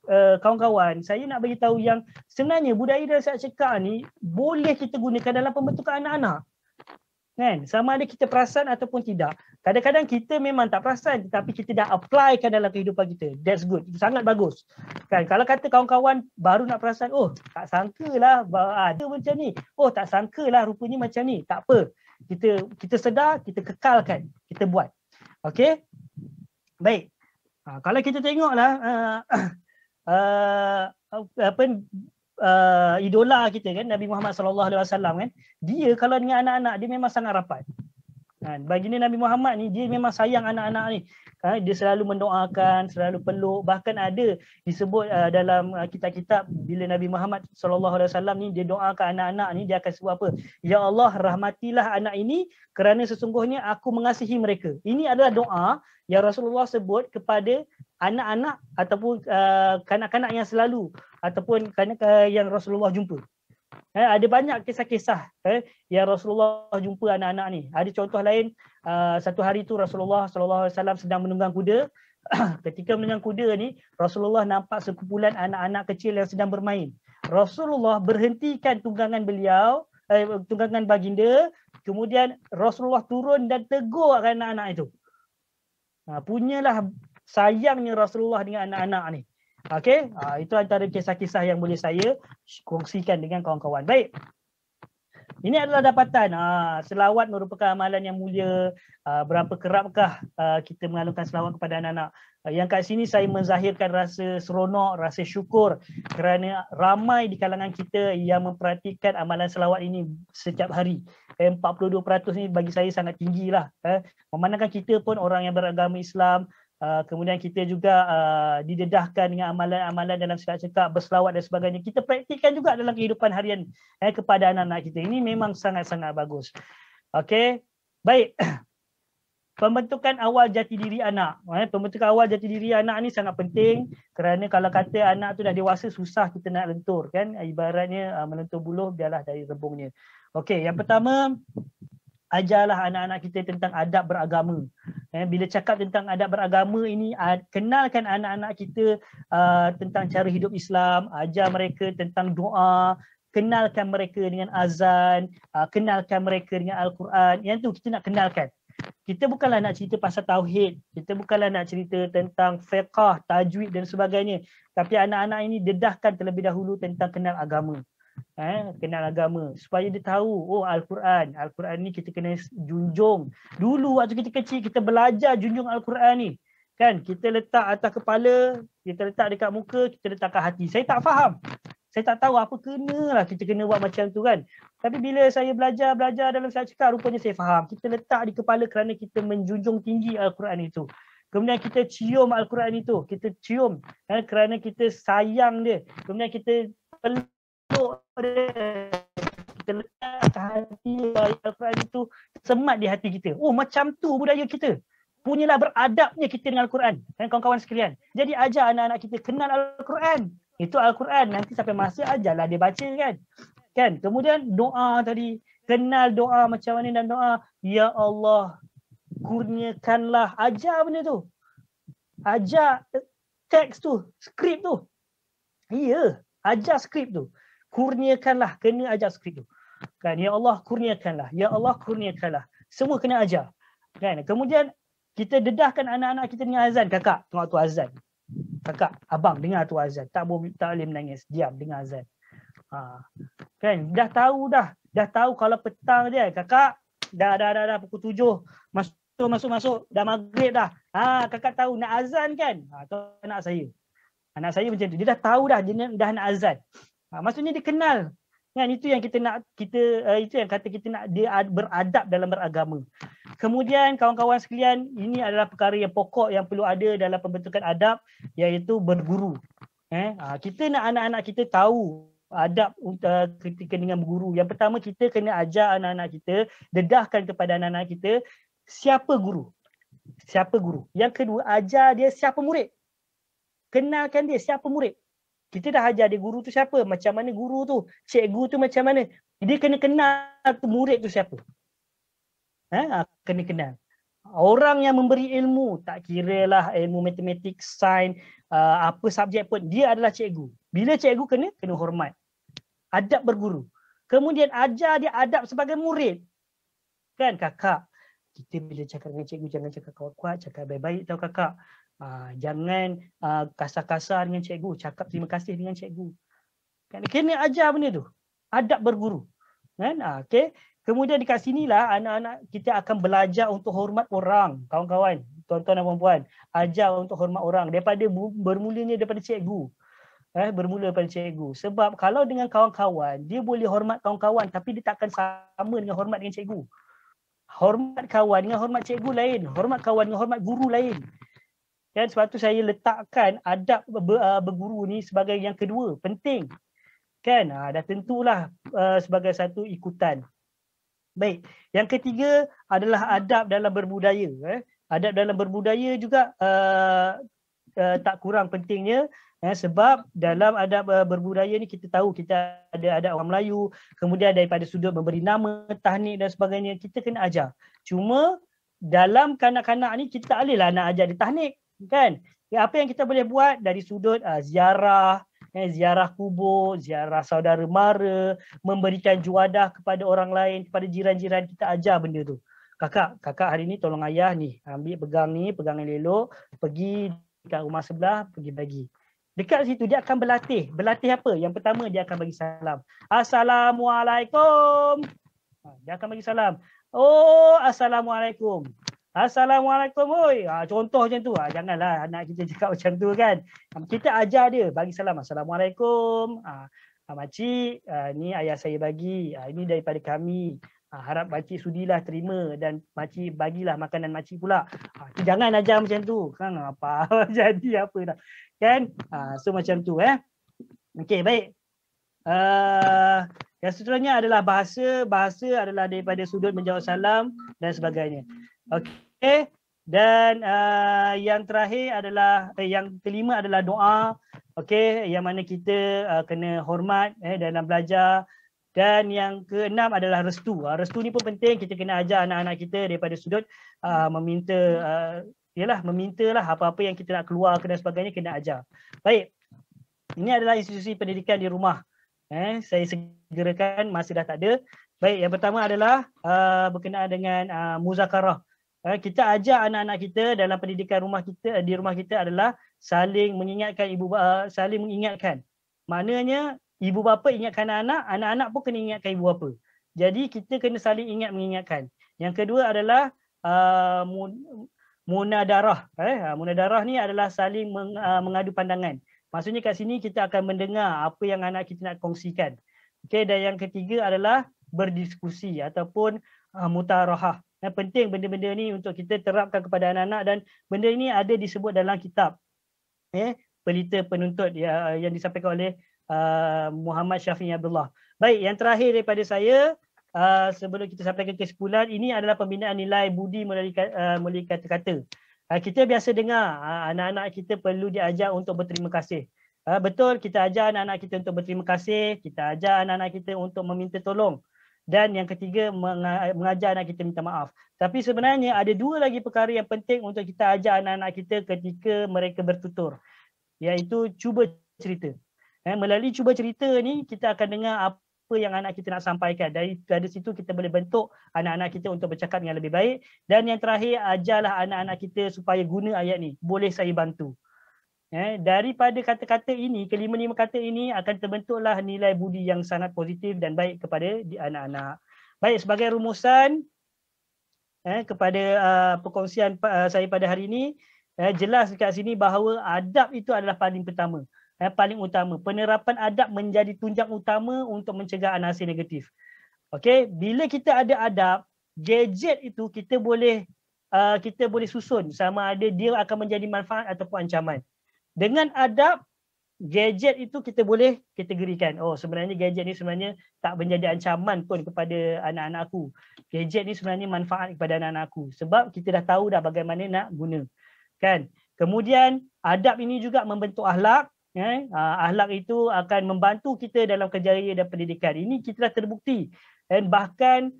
kawan-kawan, saya nak bagi tahu yang sebenarnya budaya dalam syariat cekak ni boleh kita gunakan dalam pembentukan anak-anak. Kan? Sama ada kita perasan ataupun tidak. Kadang-kadang kita memang tak perasan tetapi kita dah applykan dalam kehidupan kita. That's good. Itu sangat bagus. Kan? Kalau kata kawan-kawan baru nak perasan, oh tak sangkalah ada macam ni. Oh tak sangkalah rupanya macam ni. Tak apa. Kita sedar, kita kekalkan, kita buat. Okey? Baik. Kalau kita tengoklah idola kita kan, Nabi Muhammad SAW kan, dia kalau dengan anak-anak dia memang sangat rapat. Baginda Nabi Muhammad ni dia memang sayang anak-anak ni. Dia selalu mendoakan, selalu peluk, bahkan ada disebut dalam kitab-kitab bila Nabi Muhammad SAW ni dia doakan anak-anak ni, dia akan sebut apa? Ya Allah, rahmatilah anak ini kerana sesungguhnya aku mengasihi mereka. Ini adalah doa yang Rasulullah sebut kepada anak-anak ataupun kanak-kanak yang selalu ataupun kanak yang Rasulullah jumpa. Ada banyak kisah-kisah yang Rasulullah jumpa anak-anak ni. Ada contoh lain, satu hari tu Rasulullah SAW sedang menunggang kuda. Ketika menunggang kuda ni, Rasulullah nampak sekumpulan anak-anak kecil yang sedang bermain. Rasulullah berhentikan tunggangan beliau, tunggangan baginda, kemudian Rasulullah turun dan tegur anak-anak itu. Punyalah sayangnya Rasulullah dengan anak-anak ni. Okey, itu antara kisah-kisah yang boleh saya kongsikan dengan kawan-kawan. Baik. Ini adalah dapatan. Selawat merupakan amalan yang mulia. Berapa kerapkah kita mengalungkan selawat kepada anak-anak. Yang kat sini saya menzahirkan rasa seronok, rasa syukur kerana ramai di kalangan kita yang memperhatikan amalan selawat ini setiap hari. 42% ni bagi saya sangat tinggi lah. Memandangkan kita pun orang yang beragama Islam, kemudian kita juga didedahkan dengan amalan-amalan dalam syariat cekak, berselawat dan sebagainya. Kita praktikkan juga dalam kehidupan harian kepada anak-anak kita. Ini memang sangat-sangat bagus. Okey, baik. Pembentukan awal jati diri anak. Pembentukan awal jati diri anak ni sangat penting kerana kalau kata anak tu dah dewasa, susah kita nak lentur kan. Ibaratnya melentur buluh biarlah dari rebungnya. Okey, yang pertama, ajarlah anak-anak kita tentang adab beragama. Bila cakap tentang adab beragama ini, kenalkan anak-anak kita tentang cara hidup Islam, ajar mereka tentang doa, kenalkan mereka dengan azan, kenalkan mereka dengan Al-Quran. Yang tu kita nak kenalkan. Kita bukanlah nak cerita pasal tauhid, kita bukanlah nak cerita tentang fiqh, tajwid dan sebagainya. Tapi anak-anak ini dedahkan terlebih dahulu tentang kenal agama. Kenal agama supaya dia tahu, oh Al-Quran ni kita kena junjung. Dulu waktu kita kecil kita belajar junjung Al-Quran ni kan, kita letak atas kepala, kita letak dekat muka, kita letak kat hati. Saya tak faham, saya tak tahu apa kenalah kita kena buat macam tu kan. Tapi bila saya belajar dalam syariat cekak, rupanya saya faham. Kita letak di kepala kerana kita menjunjung tinggi Al-Quran itu. Kemudian kita cium Al-Quran itu, kita cium kerana kita sayang dia. Kemudian kita peluk dia, kita letak ke hati Al-Quran itu, semat di hati kita. Oh macam tu budaya kita. Punyalah beradabnya kita dengan Al-Quran. Dan kawan-kawan sekalian, jadi ajar anak-anak kita kenal Al-Quran. Itu Al-Quran, nanti sampai masa ajarlah dia baca kan. Kemudian doa tadi, kenal doa macam mana dan doa, ya Allah kurniakanlah, ajar benda tu. Ajar teks tu, skrip tu. Ya, ajar skrip tu. Kurniakanlah, kena ajar skrip tu. Kan, ya Allah kurniakanlah, ya Allah kurniakanlah. Semua kena ajar. Kan? Kemudian kita dedahkan anak-anak kita dengan azan. Kakak, tengok tu azan. Kakak, abang dengar tu azan. Tak boleh menangis, diam dengar azan. Kan, dah tahu kalau petang dia, kakak dah pukul 7 masuk dah maghrib dah. Kakak tahu nak azan kan? Tu anak saya macam tu, dia dah tahu dah, dia dah nak azan. Maksudnya dia kenal kan. Itu yang kita nak, itu yang kata kita nak dia beradab dalam beragama. Kemudian kawan-kawan sekalian, ini adalah perkara yang pokok yang perlu ada dalam pembentukan adab, iaitu berguru. Kita nak anak-anak kita tahu adab ketika dengan berguru. Yang pertama, kita kena ajar anak-anak kita, dedahkan kepada anak-anak kita siapa guru. Siapa guru. Yang kedua, ajar dia siapa murid. Kenalkan dia siapa murid. kita dah ajar dia guru tu siapa, macam mana guru tu, cikgu tu macam mana. Dia kena kenal tu murid tu siapa. Kena kenal. Orang yang memberi ilmu, tak kira lah ilmu matematik, sains, apa subjek pun, dia adalah cikgu. Bila cikgu kena hormat. Adab berguru. Kemudian ajar dia adab sebagai murid. Kan kakak, kita bila cakap dengan cikgu jangan cakap kuat-kuat, cakap baik-baik tau kakak. Jangan kasar-kasar dengan cikgu, cakap terima kasih dengan cikgu. Kan kena ajar benda tu. Adab berguru. Kan? Okey. Kemudian dekat sinilah anak-anak kita akan belajar untuk hormat orang, kawan-kawan, tuan-tuan dan puan-puan. Ajar untuk hormat orang daripada bermulanya daripada cikgu. Bermula daripada cikgu. Sebab kalau dengan kawan-kawan, dia boleh hormat kawan-kawan tapi dia takkan sama dengan hormat dengan cikgu. Hormat kawan dengan hormat cikgu lain, hormat kawan dengan hormat guru lain. Dan sebab tu saya letakkan adab berguru ni sebagai yang kedua, penting. Kan? Dah tentulah sebagai satu ikutan. Baik, yang ketiga adalah adab dalam berbudaya. Adab dalam berbudaya juga tak kurang pentingnya. Sebab dalam adab berbudaya ni kita tahu kita ada adab orang Melayu, kemudian daripada sudut memberi nama, tahnik dan sebagainya, kita kena ajar. Cuma dalam kanak-kanak ni kita tak bolehlah nak ajar dia tahnik, kan? Apa yang kita boleh buat dari sudut ziarah, ziarah kubur, ziarah saudara mara, memberikan juadah kepada orang lain, kepada jiran-jiran, kita ajar benda tu. Kakak hari ni tolong ayah ni, ambil pegang ni, pegang yang elok, pergi dekat rumah sebelah, pergi bagi. Dekat situ dia akan berlatih. Berlatih apa? Yang pertama dia akan bagi salam. Assalamualaikum. Dia akan bagi salam. Oh, Assalamualaikum. Assalamualaikum. Oi. Contoh macam tu. Janganlah anak kita cakap macam tu kan. Kita ajar dia bagi salam. Assalamualaikum. Makcik, ni ayah saya bagi. Ini daripada kami. Harap makcik sudilah terima dan makcik bagilah makanan makcik pula. Jangan ajar macam tu. Kan apa jadi apa dah. Kan? So macam tu Okey, baik. Yang seterusnya adalah bahasa. Bahasa adalah daripada sudut menjawab salam dan sebagainya. Okey. Dan yang terakhir adalah yang kelima adalah doa. Okey, yang mana kita kena hormat dalam belajar. Dan yang keenam adalah restu. Restu ni pun penting, kita kena ajar anak-anak kita daripada sudut memintalah apa-apa yang kita nak keluarkan dan sebagainya kena ajar. Baik. Ini adalah institusi pendidikan di rumah. Saya segerakan, masa dah tak ada. Baik, yang pertama adalah berkenaan dengan muzakarah. Kita ajar anak-anak kita dalam pendidikan rumah kita, di rumah kita adalah saling mengingatkan saling mengingatkan. Maknanya ibu bapa ingatkan anak, anak-anak pun kena ingatkan ibu bapa. Jadi kita kena saling ingat mengingatkan. Yang kedua adalah munadarah. Munadarah ni adalah saling mengadu pandangan. Maksudnya kat sini kita akan mendengar apa yang anak kita nak kongsikan. Okey, dan yang ketiga adalah berdiskusi ataupun mutarahah. Penting benda-benda ni untuk kita terapkan kepada anak-anak dan benda ini ada disebut dalam kitab Pelita Penuntut yang disampaikan oleh Muhammad Syafi'i Abdullah. Baik, yang terakhir daripada saya sebelum kita sampaikan kesimpulan, ini adalah pembinaan nilai budi melalui kata-kata. Kita biasa dengar anak-anak kita perlu diajar untuk berterima kasih. Betul, kita ajar anak-anak kita untuk berterima kasih, kita ajar anak-anak kita untuk meminta tolong. Dan yang ketiga, mengajar anak kita minta maaf. Tapi sebenarnya ada dua lagi perkara yang penting untuk kita ajar anak-anak kita ketika mereka bertutur, iaitu cuba cerita. Melalui cuba cerita ni kita akan dengar apa yang anak kita nak sampaikan. Dari situ kita boleh bentuk anak-anak kita untuk bercakap yang lebih baik. Dan yang terakhir, ajarlah anak-anak kita supaya guna ayat ni. Boleh saya bantu. Daripada kata-kata ini, kelima-lima kata ini akan terbentuklah nilai budi yang sangat positif dan baik kepada anak-anak. Baik, sebagai rumusan kepada perkongsian saya pada hari ini, jelas dekat sini bahawa adab itu adalah paling pertama. Paling utama. Penerapan adab menjadi tunjang utama untuk mencegah anasir negatif. Okey, bila kita ada adab, gadget itu kita boleh susun sama ada dia akan menjadi manfaat ataupun ancaman. Dengan adab, gadget itu kita boleh kategorikan. Oh, sebenarnya gadget ni sebenarnya tak menjadi ancaman pun kepada anak-anak aku. Gadget ni sebenarnya manfaat kepada anak-anak aku. Sebab kita dah tahu dah bagaimana nak guna. Kan? Kemudian adab ini juga membentuk akhlak. Akhlak itu akan membantu kita dalam kerjaya dan pendidikan. Ini kita dah terbukti. Dan bahkan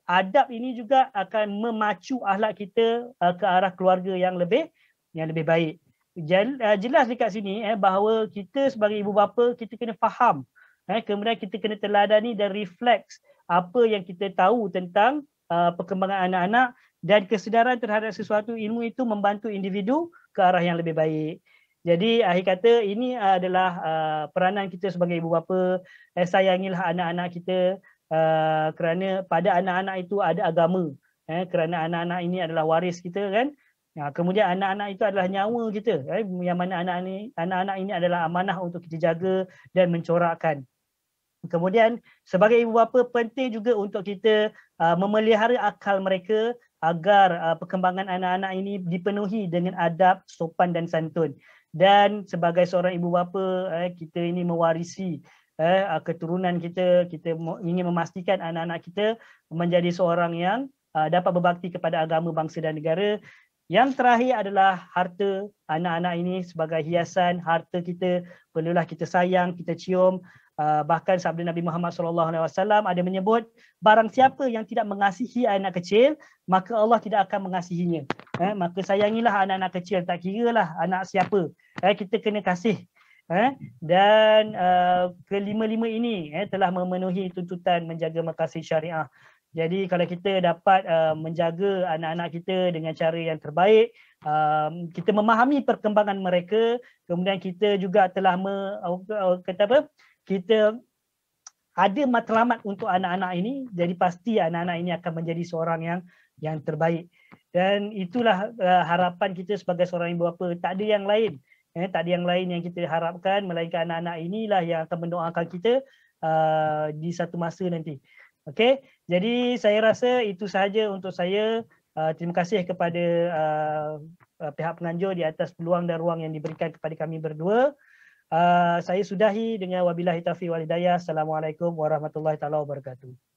adab ini juga akan memacu akhlak kita ke arah keluarga yang lebih baik. Jelas dekat sini bahawa kita sebagai ibu bapa kita kena faham. Kemudian kita kena teladani dan refleks apa yang kita tahu tentang perkembangan anak-anak, dan kesedaran terhadap sesuatu ilmu itu membantu individu ke arah yang lebih baik. Jadi akhir kata ini adalah peranan kita sebagai ibu bapa. Sayangilah anak-anak kita kerana pada anak-anak itu ada agama. Kerana anak-anak ini adalah waris kita kan. Kemudian anak-anak itu adalah nyawa kita. Yang mana anak-anak ini adalah amanah untuk kita jaga dan mencorakkan. Kemudian sebagai ibu bapa penting juga untuk kita memelihara akal mereka agar perkembangan anak-anak ini dipenuhi dengan adab, sopan dan santun. Dan sebagai seorang ibu bapa kita ini mewarisi keturunan kita ingin memastikan anak-anak kita menjadi seorang yang dapat berbakti kepada agama, bangsa dan negara. Yang terakhir adalah harta anak-anak ini sebagai hiasan. Harta kita perlulah kita sayang, kita cium. Bahkan sabda Nabi Muhammad SAW ada menyebut, barang siapa yang tidak mengasihi anak kecil, maka Allah tidak akan mengasihinya. Maka sayangilah anak-anak kecil, tak kira lah anak siapa. Kita kena kasih. Dan kelima-lima ini telah memenuhi tuntutan menjaga makasih syariah. Jadi kalau kita dapat menjaga anak-anak kita dengan cara yang terbaik, kita memahami perkembangan mereka, kemudian kita juga telah kita ada matlamat untuk anak-anak ini, jadi pasti anak-anak ini akan menjadi seorang yang terbaik. Dan itulah harapan kita sebagai seorang ibu bapa. Tak ada yang lain. Tak ada yang lain yang kita harapkan, melainkan anak-anak inilah yang akan mendoakan kita di satu masa nanti. Okey, jadi saya rasa itu sahaja untuk saya. Terima kasih kepada pihak penganjur di atas peluang dan ruang yang diberikan kepada kami berdua. Saya sudahi dengan wabillahi taufiq wal hidayah. Assalamualaikum warahmatullahi taala wabarakatuh.